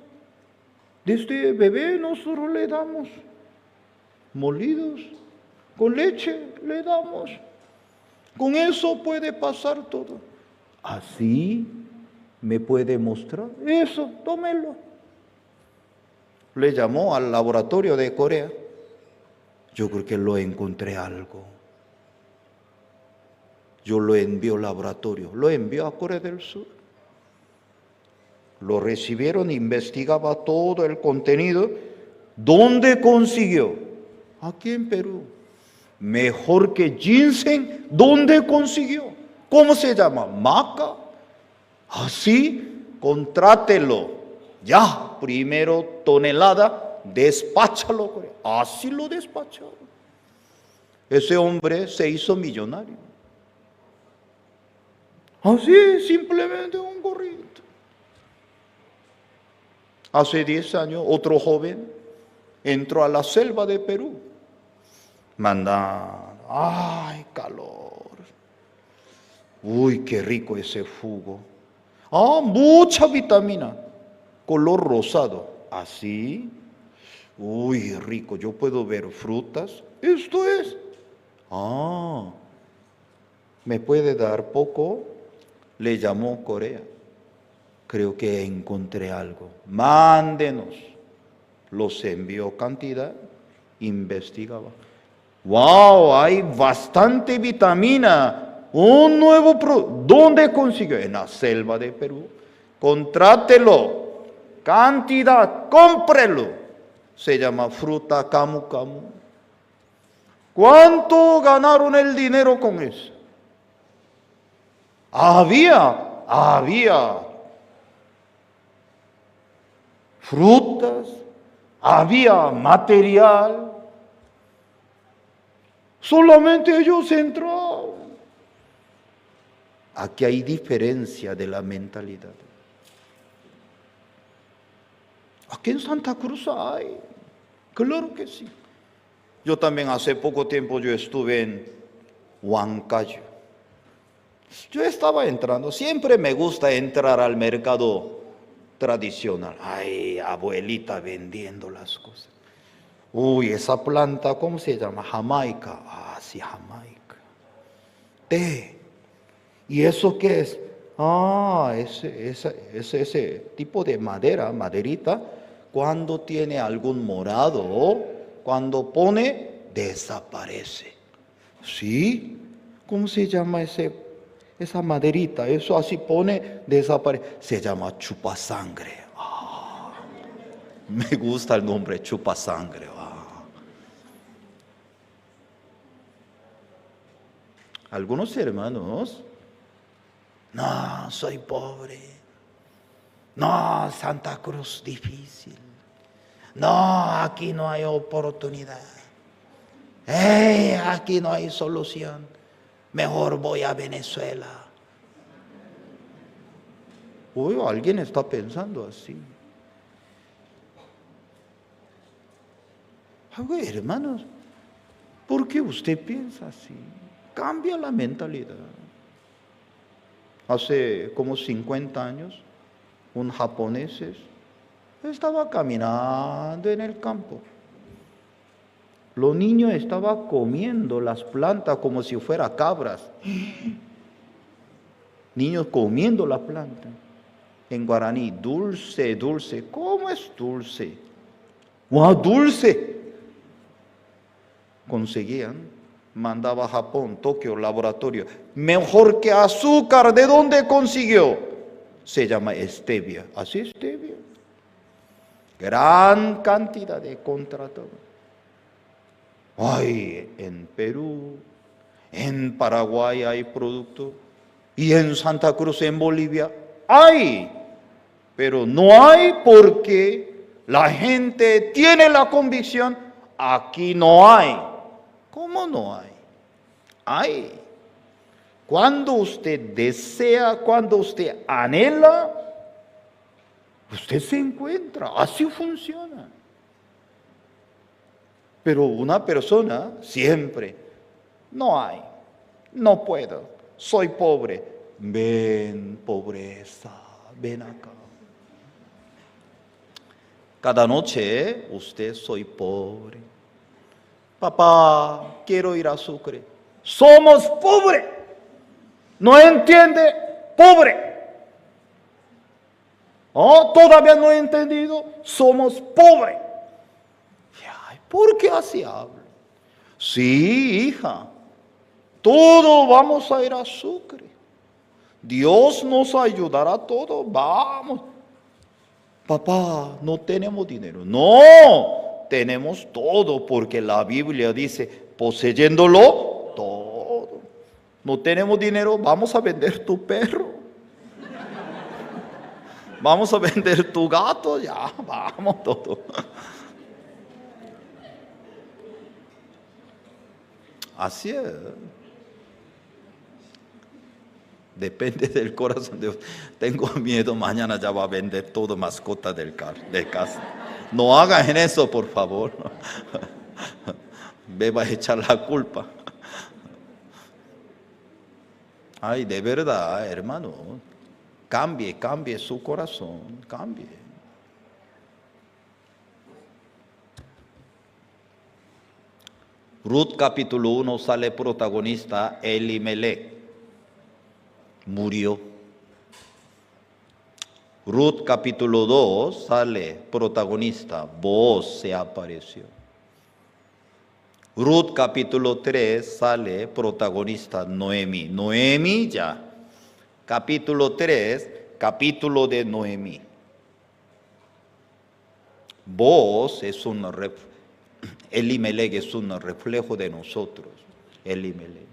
desde bebé nosotros le damos molidos, con leche le damos. Con eso puede pasar todo. ¿Así me puede mostrar? Eso, tómelo. Le llamó al laboratorio de Corea. Yo creo que lo encontré algo. Yo lo envío al laboratorio, lo envío a Corea del Sur. Lo recibieron, investigaba todo el contenido. ¿Dónde consiguió? Aquí en Perú. Mejor que ginseng, ¿dónde consiguió? ¿Cómo se llama? Maca. Así, contrátelo. Ya, primero tonelada, despáchalo. Así lo despacharon. Ese hombre se hizo millonario. Así, simplemente un gorrito. Hace 10 años, otro joven entró a la selva de Perú. Manda, ¡ay, calor! ¡Uy, qué rico ese jugo! ¡Ah, mucha vitamina! Color rosado. ¿Así? ¡Uy, rico! Yo puedo ver frutas. Esto es. ¡Ah! ¿Me puede dar poco? Le llamó Corea. Creo que encontré algo. Mándenos. Los envió cantidad. Investigaba. ¡Wow! Hay bastante vitamina. Un nuevo producto. ¿Dónde consiguió? En la selva de Perú. Contrátelo. Cantidad. Cómprelo. Se llama fruta camu camu. ¿Cuánto ganaron el dinero con eso? Había frutas, había material. Solamente ellos entraron. Aquí hay diferencia de la mentalidad. Aquí en Santa Cruz hay. Claro que sí. Yo también hace poco tiempo yo estuve en Huancayo. Yo estaba entrando, siempre me gusta entrar al mercado tradicional. Ay, abuelita vendiendo las cosas. Uy, esa planta, ¿cómo se llama? Jamaica. Ah, sí, Jamaica. Té. ¿Y eso qué es? Ah, ese tipo de madera, maderita, cuando tiene algún morado, cuando pone, desaparece. ¿Sí? ¿Cómo se llama esa maderita? Eso así pone, desaparece. Se llama chupasangre. Ah, me gusta el nombre, chupasangre. Ah. Algunos hermanos, no, soy pobre. No, Santa Cruz difícil. No, aquí no hay oportunidad. Aquí no hay solución. Mejor voy a Venezuela. Uy, alguien está pensando así. Oye, hermanos, ¿por qué usted piensa así? Cambia la mentalidad. Hace como 50 años, un japonés estaba caminando en el campo. Los niños estaban comiendo las plantas como si fueran cabras. Niños comiendo la planta. En guaraní, dulce, dulce. ¿Cómo es dulce? ¡Wow, dulce! Conseguían, mandaba a Japón, Tokio, laboratorio. Mejor que azúcar, ¿de dónde consiguió? Se llama stevia. ¿Así stevia? Gran cantidad de contratos. Ay, en Perú, en Paraguay hay producto, y en Santa Cruz, en Bolivia, hay. Pero no hay porque la gente tiene la convicción, aquí no hay. ¿Cómo no hay? Hay. Cuando usted desea, cuando usted anhela, usted se encuentra. Así funciona. Pero una persona siempre, no hay, no puedo, soy pobre. Ven, pobreza, ven acá. Cada noche usted, soy pobre. Papá, quiero ir a Sucre. Somos pobres. ¿No entiende? Pobre. Oh, todavía no he entendido. Somos pobres. ¿Por qué así hablo? Sí, hija. Todos vamos a ir a Sucre. Dios nos ayudará a todos. Vamos. Papá, no tenemos dinero. No, tenemos todo porque la Biblia dice, poseyéndolo todo. No tenemos dinero, vamos a vender tu perro. Vamos a vender tu gato, ya, vamos todo. Así es. Depende del corazón de Dios. Tengo miedo, mañana ya va a vender todo mascota de casa. No hagan eso, por favor. Me va a echar la culpa. Ay, de verdad, hermano. Cambie su corazón, cambie. Ruth capítulo 1 sale protagonista Elimelech. Murió. Ruth capítulo 2 sale protagonista, Booz se apareció. Ruth capítulo 3 sale protagonista, Noemí. Noemí ya. Capítulo 3, capítulo de Noemí. Booz es Elimelech es un reflejo de nosotros. Elimelech.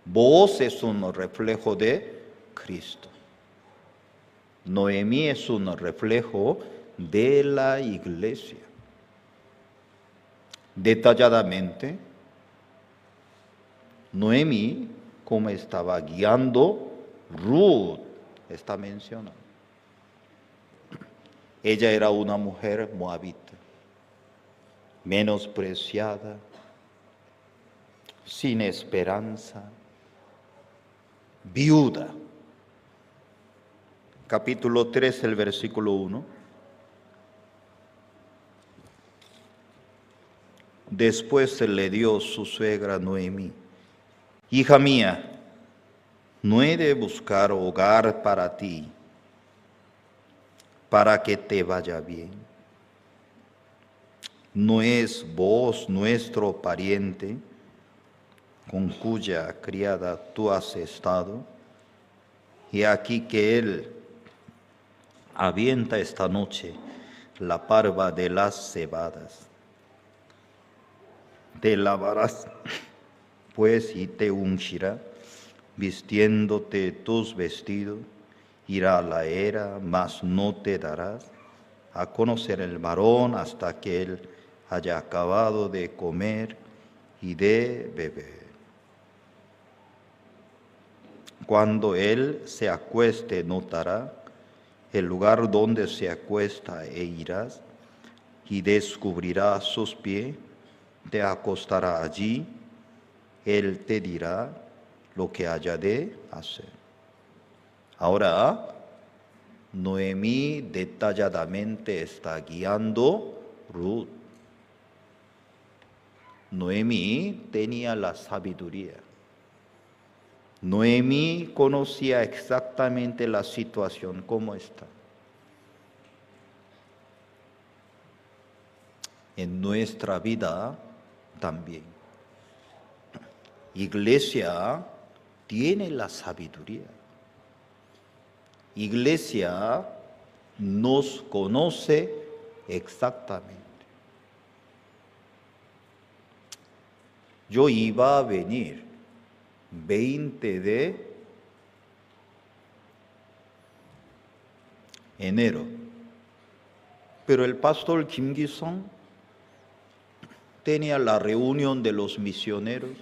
Booz es un reflejo de Cristo. Noemí es un reflejo de la iglesia. Detalladamente, Noemí, como estaba guiando, Ruth está mencionada. Ella era una mujer moabita, menospreciada, sin esperanza, viuda. Capítulo 3, el versículo 1. Después se le dio su suegra Noemí: hija mía, no he de buscar hogar para ti, para que te vaya bien. ¿No es vos nuestro pariente, con cuya criada tú has estado? Y aquí que él avienta esta noche la parva de las cebadas. Te lavarás, pues, y te ungirá, vistiéndote tus vestidos, irá a la era, mas no te darás a conocer el varón hasta que él haya acabado de comer y de beber. Cuando él se acueste, notará el lugar donde se acuesta e irás, y descubrirá sus pies, te acostará allí, él te dirá lo que haya de hacer. Ahora, Noemí detalladamente está guiando Ruth. Noemí tenía la sabiduría. Noemí conocía exactamente la situación, cómo está. En nuestra vida también. Iglesia tiene la sabiduría. Iglesia nos conoce exactamente. Yo iba a venir 20 de enero, pero el pastor Kim Gi-sung tenía la reunión de los misioneros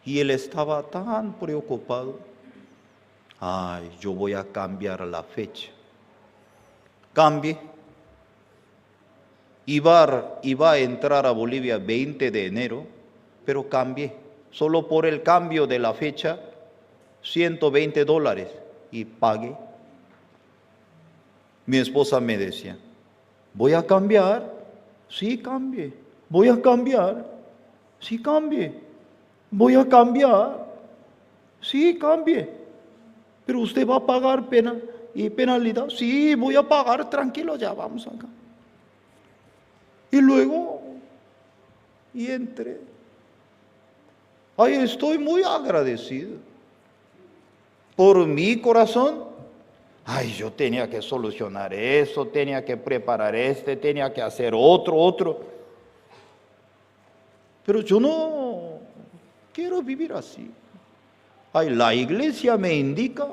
y él estaba tan preocupado. Ay, yo voy a cambiar la fecha. Cambie. Iba a entrar a Bolivia 20 de enero, pero cambié. Solo por el cambio de la fecha, $120 y pagué. Mi esposa me decía, ¿voy a cambiar? Sí, cambie. ¿Voy a cambiar? Sí, cambie. ¿Voy a cambiar? Sí, cambie. Pero usted va a pagar pena y penalidad. Sí, voy a pagar, tranquilo, ya vamos acá. Y luego, y entré. Ay, estoy muy agradecido. Por mi corazón, ay, yo tenía que solucionar eso, tenía que preparar tenía que hacer otro. Pero yo no quiero vivir así. Ay, la iglesia me indica,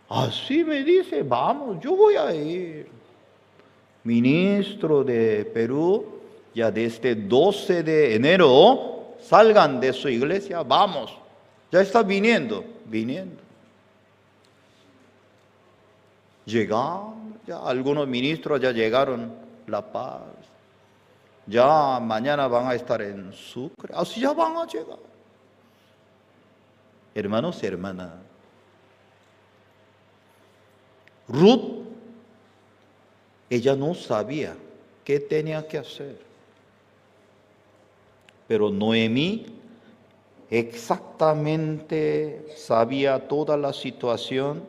así me dice, vamos, yo voy a ir. Ministro de Perú, ya desde 12 de enero, salgan de su iglesia, vamos. Ya está viniendo. Llegan, ya algunos ministros ya llegaron, La Paz. Ya mañana van a estar en Sucre, así ya van a llegar. Hermanos y hermanas, Ruth, ella no sabía qué tenía que hacer. Pero Noemí exactamente sabía toda la situación.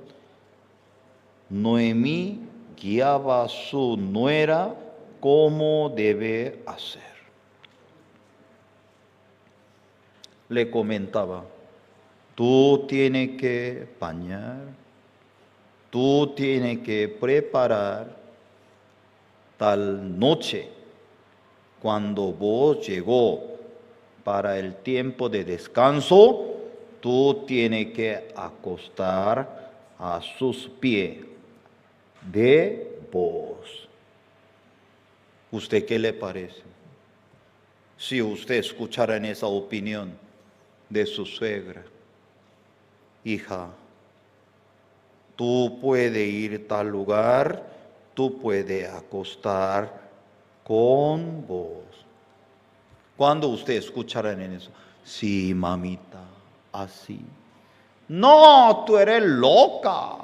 Noemí guiaba a su nuera cómo debe hacer. Le comentaba, tú tienes que bañar, tú tienes que preparar tal noche, cuando vos llegó para el tiempo de descanso, tú tienes que acostar a sus pies de vos. ¿Usted qué le parece? Si usted escuchara en esa opinión de su suegra, hija, tú puedes ir a tal lugar, tú puedes acostar con vos. Cuando usted escuchara en eso, sí, mamita, así. No, tú eres loca.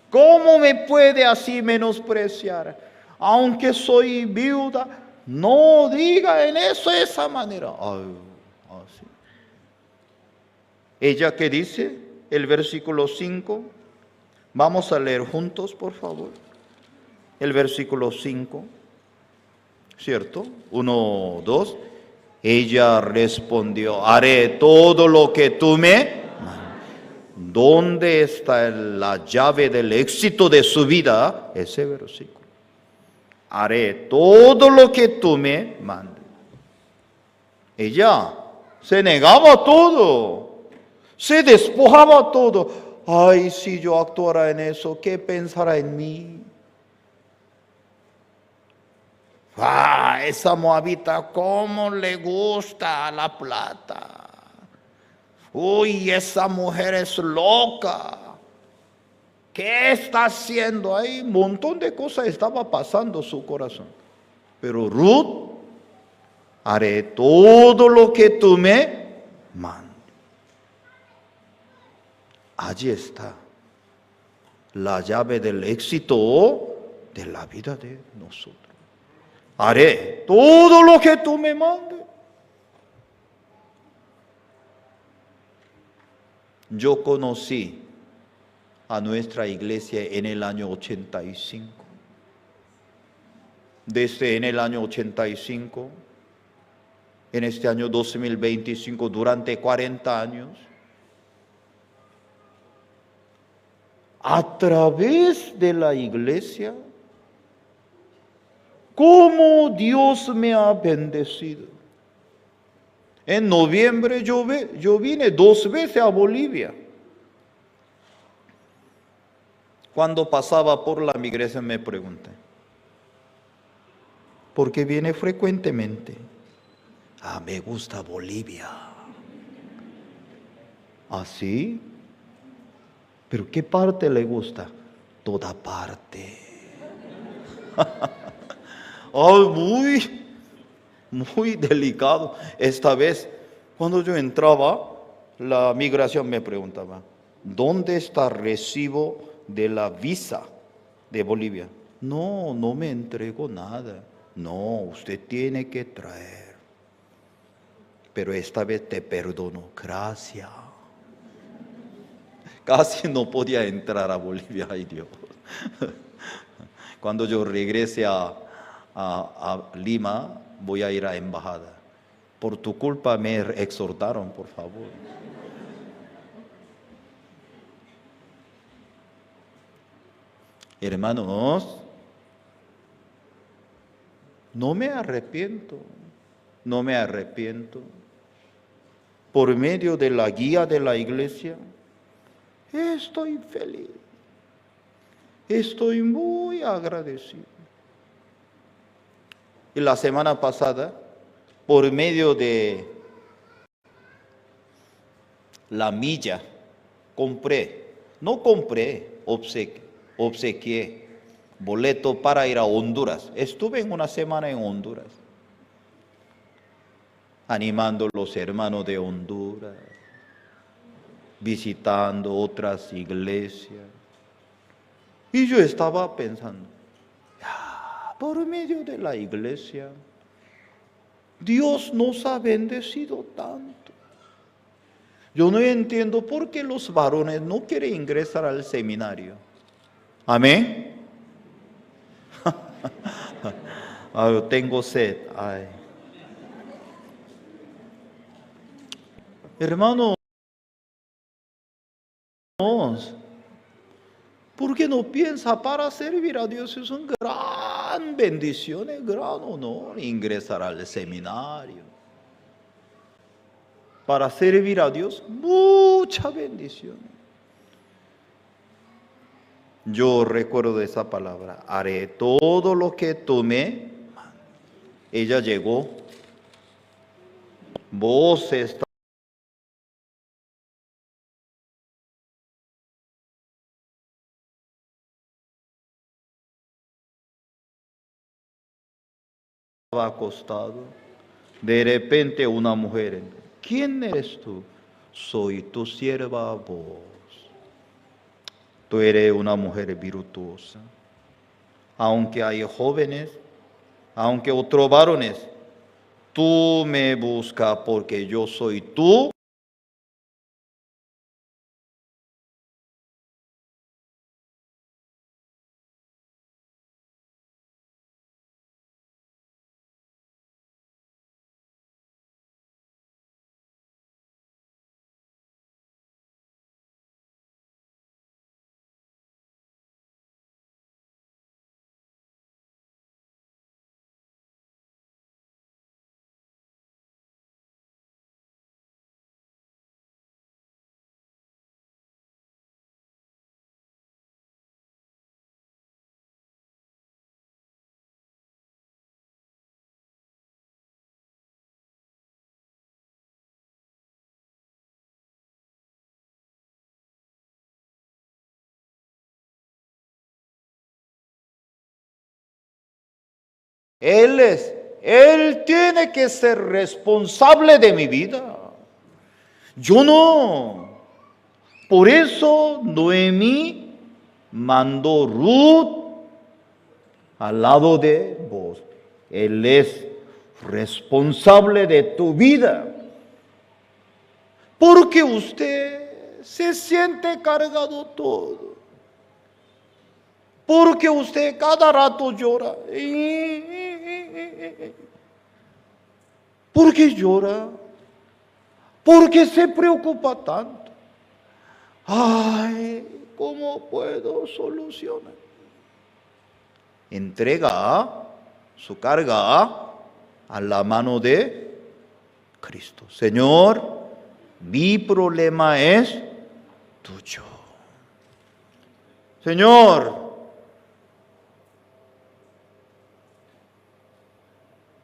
¿Cómo me puede así menospreciar? Aunque soy viuda, no diga en eso de esa manera. Ay, así. ¿Ella qué dice? El versículo 5. Vamos a leer juntos, por favor. El versículo 5. ¿Cierto? 1, 2. Ella respondió, haré todo lo que tú me... ¿Dónde está la llave del éxito de su vida? Ese versículo. Haré todo lo que tú me mandes. Ella se negaba todo, se despojaba todo. Ay, si yo actuara en eso, ¿qué pensará en mí? Esa moabita, ¿cómo le gusta la plata? Uy, esa mujer es loca. ¿Qué está haciendo ahí? Un montón de cosas estaba pasando en su corazón. Pero Ruth, haré todo lo que tú me mandes. Allí está la llave del éxito de la vida de nosotros. Haré todo lo que tú me mandes. Yo conocí a nuestra iglesia en el año 85. Desde en el año 85, en este año 2025, durante 40 años, a través de la iglesia, ¿Cómo Dios me ha bendecido? En noviembre yo vine 2 veces a Bolivia. Cuando pasaba por la migración me pregunté, ¿por qué viene frecuentemente? Ah, me gusta Bolivia. ¿Ah, sí? ¿Pero qué parte le gusta? Toda parte. Muy delicado. Esta vez, cuando yo entraba, la migración me preguntaba, ¿dónde está el recibo de la visa de Bolivia? No, no me entregó nada. No, usted tiene que traer. Pero esta vez te perdono. Gracias. Casi no podía entrar a Bolivia, ay Dios. Cuando yo regrese a Lima, voy a ir a embajada. Por tu culpa me exhortaron, por favor. Hermanos, no me arrepiento. Por medio de la guía de la iglesia, estoy feliz. Estoy muy agradecido. Y la semana pasada, por medio de la milla, obsequié boleto para ir a Honduras. Estuve en una semana en Honduras, animando a los hermanos de Honduras, visitando otras iglesias. Y yo estaba pensando, por medio de la iglesia, Dios nos ha bendecido tanto. Yo no entiendo por qué los varones no quieren ingresar al seminario. Amén. Ay, yo tengo sed. Ay. Hermanos, ¿por qué no piensa para servir a Dios? Es una gran bendición, es gran honor ingresar al seminario. Para servir a Dios, mucha bendición. Yo recuerdo esa palabra, haré todo lo que tomé. Ella llegó, vos estás acostado, de repente una mujer, ¿quién eres tú? Soy tu sierva vos. Tú eres una mujer virtuosa. Aunque hay jóvenes, aunque otros varones, tú me buscas porque yo soy tú. Él tiene que ser responsable de mi vida. Yo no. Por eso Noemí mandó Ruth al lado de vos. Él es responsable de tu vida. Porque usted se siente cargado todo. Porque usted cada rato llora. ¿Por qué llora? ¿Por qué se preocupa tanto? Ay, ¿cómo puedo solucionar? Entrega su carga a la mano de Cristo. Señor, mi problema es tuyo. Señor,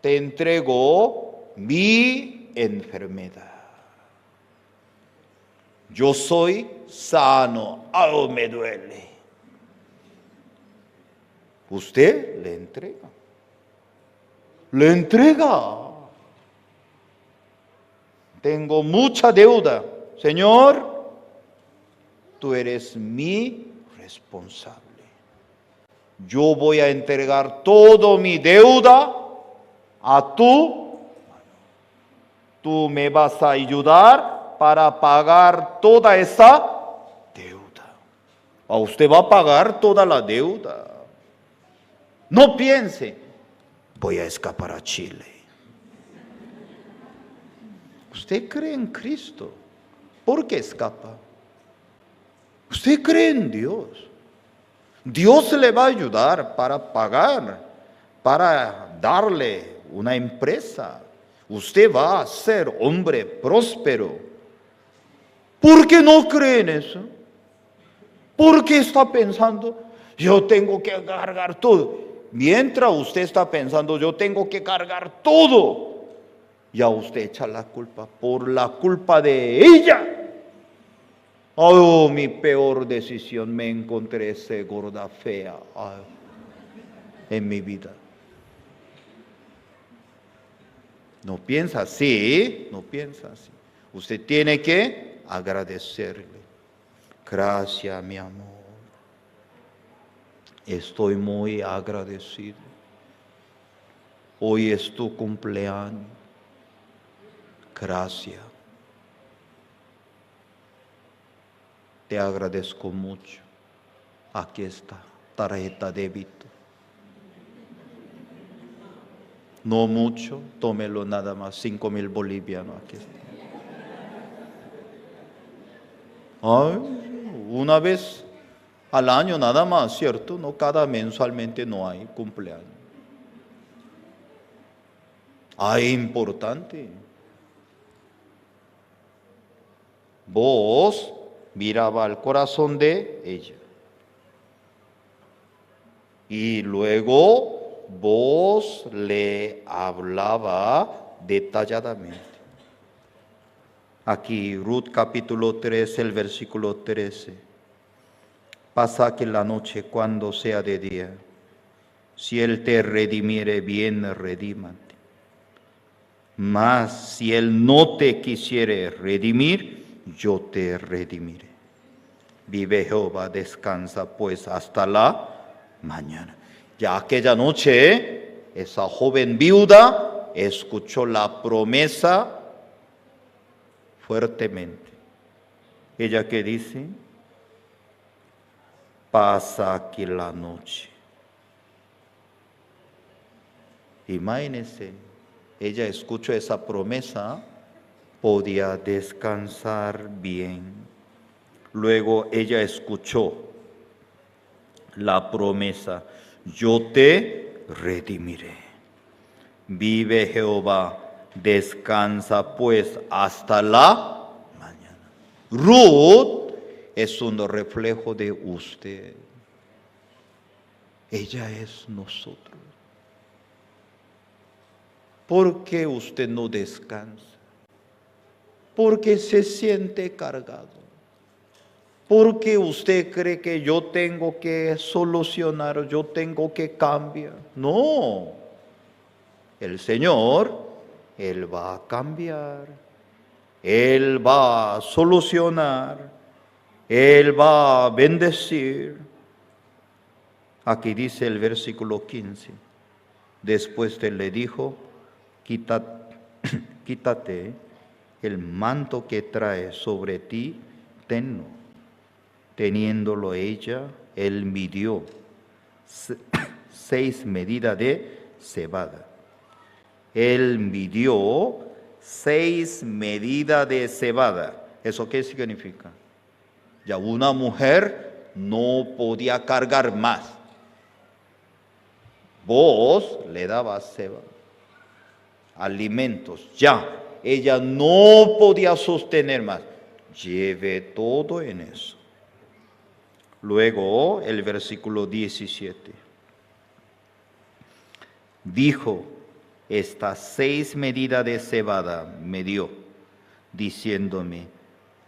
te entrego mi enfermedad. Yo soy sano, me duele. Usted le entrega. Le entrega. Tengo mucha deuda. Señor, tú eres mi responsable. Yo voy a entregar todo mi deuda a tu mano. Tú me vas a ayudar para pagar toda esa deuda. Usted va a pagar toda la deuda. No piense, voy a escapar a Chile. Usted cree en Cristo. ¿Por qué escapa? Usted cree en Dios. Dios le va a ayudar para pagar, para darle una empresa. Usted va a ser hombre próspero. ¿Por qué no cree en eso? ¿Por qué está pensando, yo tengo que cargar todo? Mientras usted está pensando, yo tengo que cargar todo, ya usted echa la culpa. Por la culpa de ella. Mi peor decisión, me encontré esa gorda fea en mi vida. No piensa así, no piensa así. Usted tiene que agradecerle. Gracias, mi amor. Estoy muy agradecido. Hoy es tu cumpleaños. Gracias. Te agradezco mucho. Aquí está, tarjeta débito. No mucho, tómelo nada más, 5,000 bolivianos. Aquí está. Una vez al año nada más, ¿cierto? No, cada mensualmente no hay cumpleaños. Importante. Vos miraba al corazón de ella. Y luego vos le hablaba detalladamente. Aquí, Ruth capítulo 3, el versículo 13. Pasa que la noche cuando sea de día, si Él te redimiere, bien redímate. Mas si Él no te quisiere redimir, yo te redimiré. Vive Jehová, descansa pues hasta la mañana. Ya aquella noche, esa joven viuda escuchó la promesa fuertemente. Ella que dice, pasa aquí la noche. Imagínense, ella escuchó esa promesa, podía descansar bien. Luego ella escuchó la promesa, yo te redimiré. Vive Jehová, descansa pues hasta la mañana. Ruth es un reflejo de usted. Ella es nosotros. ¿Por qué usted no descansa? Porque se siente cargado. Porque usted cree que yo tengo que solucionar, yo tengo que cambiar. No. El Señor, Él va a cambiar. Él va a solucionar. Él va a bendecir. Aquí dice el versículo 15. Después Él le dijo, quítate el manto que traes sobre ti, tenlo. Teniéndolo ella, Él midió 6 medidas de cebada. Él midió 6 medidas de cebada. ¿Eso qué significa? Ya una mujer no podía cargar más. Vos le dabas cebada, alimentos, ya. Ella no podía sostener más. Lleve todo en eso. Luego el versículo 17. Dijo, estas 6 medidas de cebada me dio, diciéndome,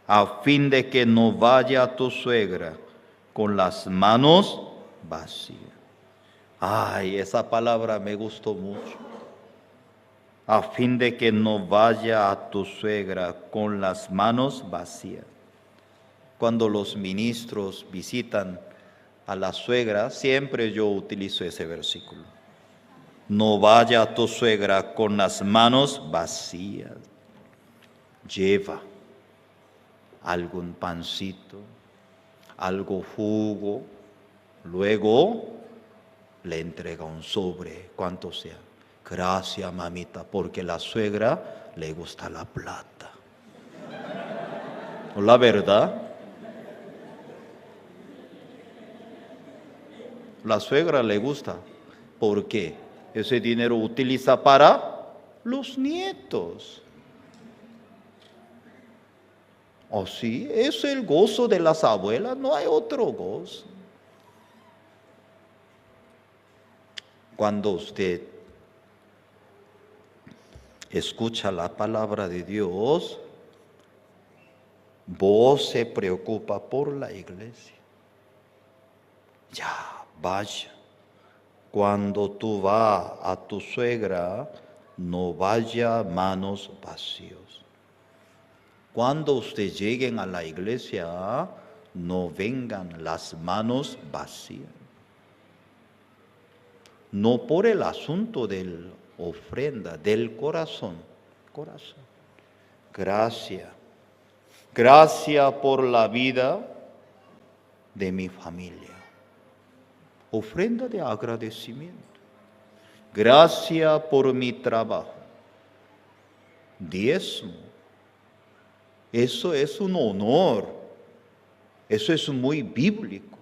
a fin de que no vaya tu suegra con las manos vacías. Ay, esa palabra me gustó mucho. A fin de que no vaya a tu suegra con las manos vacías. Cuando los ministros visitan a la suegra, siempre yo utilizo ese versículo. No vaya a tu suegra con las manos vacías. Lleva algún pancito, algo jugo, luego le entrega un sobre, cuanto sea. Gracias, mamita, porque la suegra le gusta la plata. ¿No la verdad? La suegra le gusta. ¿Por qué? Ese dinero utiliza para los nietos. ¿Oh sí? Eso es el gozo de las abuelas, no hay otro gozo. Cuando usted escucha la palabra de Dios, vos se preocupa por la iglesia. Ya, vaya. Cuando tú vas a tu suegra, no vaya manos vacías. Cuando ustedes lleguen a la iglesia, no vengan las manos vacías. No por el asunto de la ofrenda, del corazón. Gracias. Gracias por la vida de mi familia. Ofrenda de agradecimiento. Gracias por mi trabajo. Diezmo. Eso es un honor. Eso es muy bíblico.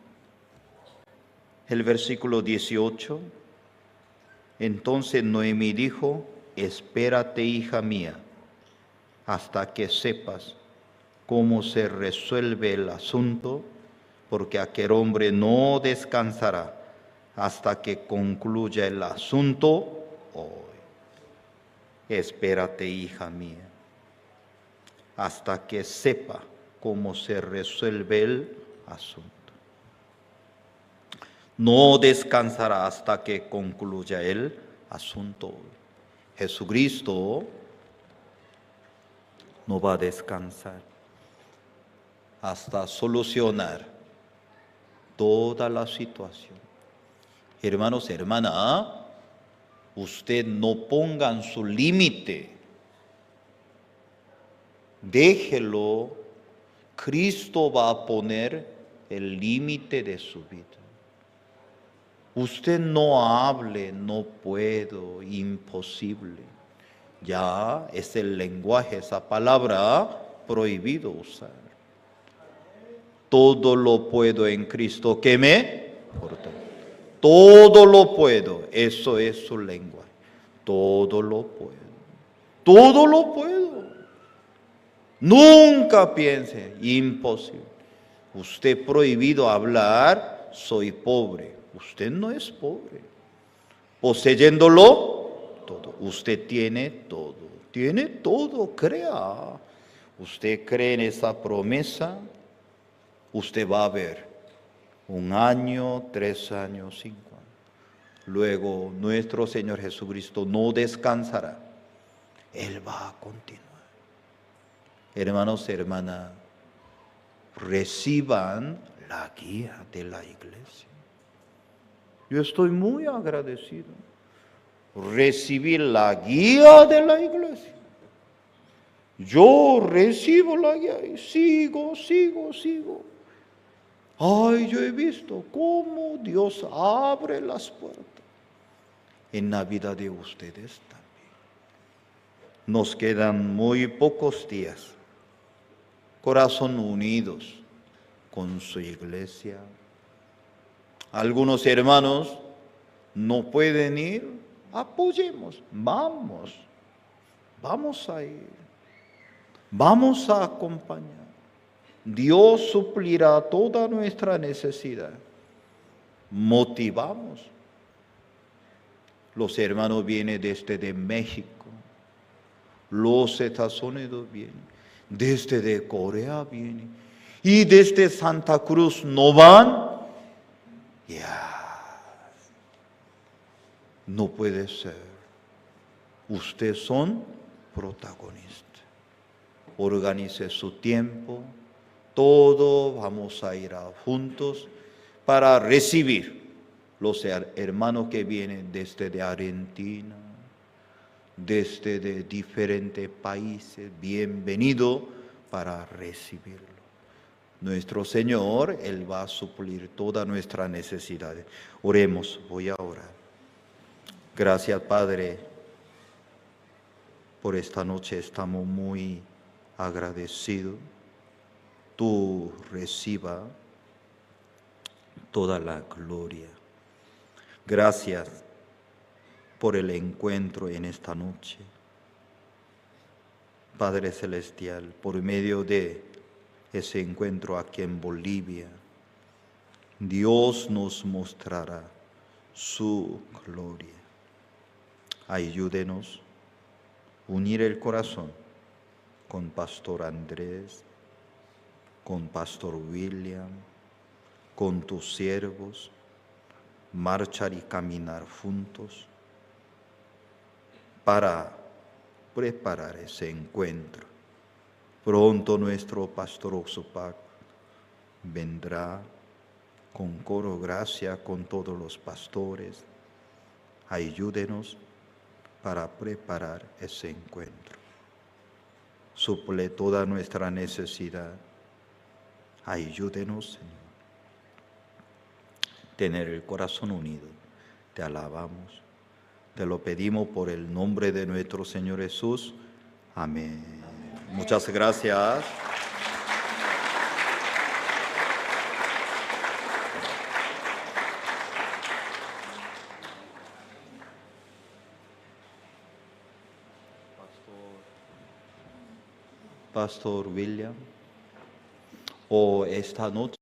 El versículo 18. Entonces Noemí dijo, espérate, hija mía, hasta que sepas cómo se resuelve el asunto, porque aquel hombre no descansará hasta que concluya el asunto hoy. Espérate, hija mía, hasta que sepa cómo se resuelve el asunto. No descansará hasta que concluya el asunto. Jesucristo no va a descansar hasta solucionar toda la situación. Hermanos, hermanas, usted no pongan su límite. Déjelo. Cristo va a poner el límite de su vida. Usted no hable, no puedo, imposible. Ya es el lenguaje, esa palabra prohibido usar. Todo lo puedo en Cristo que me fortalece. Todo lo puedo, eso es su lenguaje. Todo lo puedo. Todo lo puedo. Nunca piense, imposible. Usted prohibido hablar, soy pobre. Usted no es pobre. Poseyéndolo todo. Usted tiene todo. Tiene todo, crea. Usted cree en esa promesa. Usted va a ver 1 año, 3 años, 5 años. Luego nuestro Señor Jesucristo no descansará. Él va a continuar. Hermanos, hermanas, reciban la guía de la iglesia. Yo estoy muy agradecido. Recibir la guía de la iglesia. Yo recibo la guía y sigo. Ay, yo he visto cómo Dios abre las puertas en la vida de ustedes también. Nos quedan muy pocos días. Corazón unidos con su iglesia. Algunos hermanos No pueden ir, apoyemos, vamos a ir, vamos a acompañar. Dios suplirá toda nuestra necesidad. Motivamos. Los hermanos vienen desde México, los Estados Unidos vienen, desde Corea vienen, y desde Santa Cruz no van. No puede ser. Ustedes son protagonistas. Organice su tiempo. Todos vamos a ir juntos para recibir los hermanos que vienen desde Argentina, desde diferentes países. Bienvenido para recibirlo. Nuestro Señor, Él va a suplir todas nuestras necesidades. Oremos, voy a orar. Gracias, Padre, por esta noche estamos muy agradecidos. Tú reciba toda la gloria. Gracias por el encuentro en esta noche. Padre Celestial, por medio de ese encuentro aquí en Bolivia, Dios nos mostrará su gloria. Ayúdenos a unir el corazón con Pastor Andrés, con Pastor William, con tus siervos, marchar y caminar juntos para preparar ese encuentro. Pronto nuestro Pastor Oxopac vendrá con coro gracia con todos los pastores. Ayúdenos para preparar ese encuentro. Suple toda nuestra necesidad. Ayúdenos, Señor. Tener el corazón unido. Te alabamos. Te lo pedimos por el nombre de nuestro Señor Jesús. Amén. Muchas gracias. Pastor William, o esta noche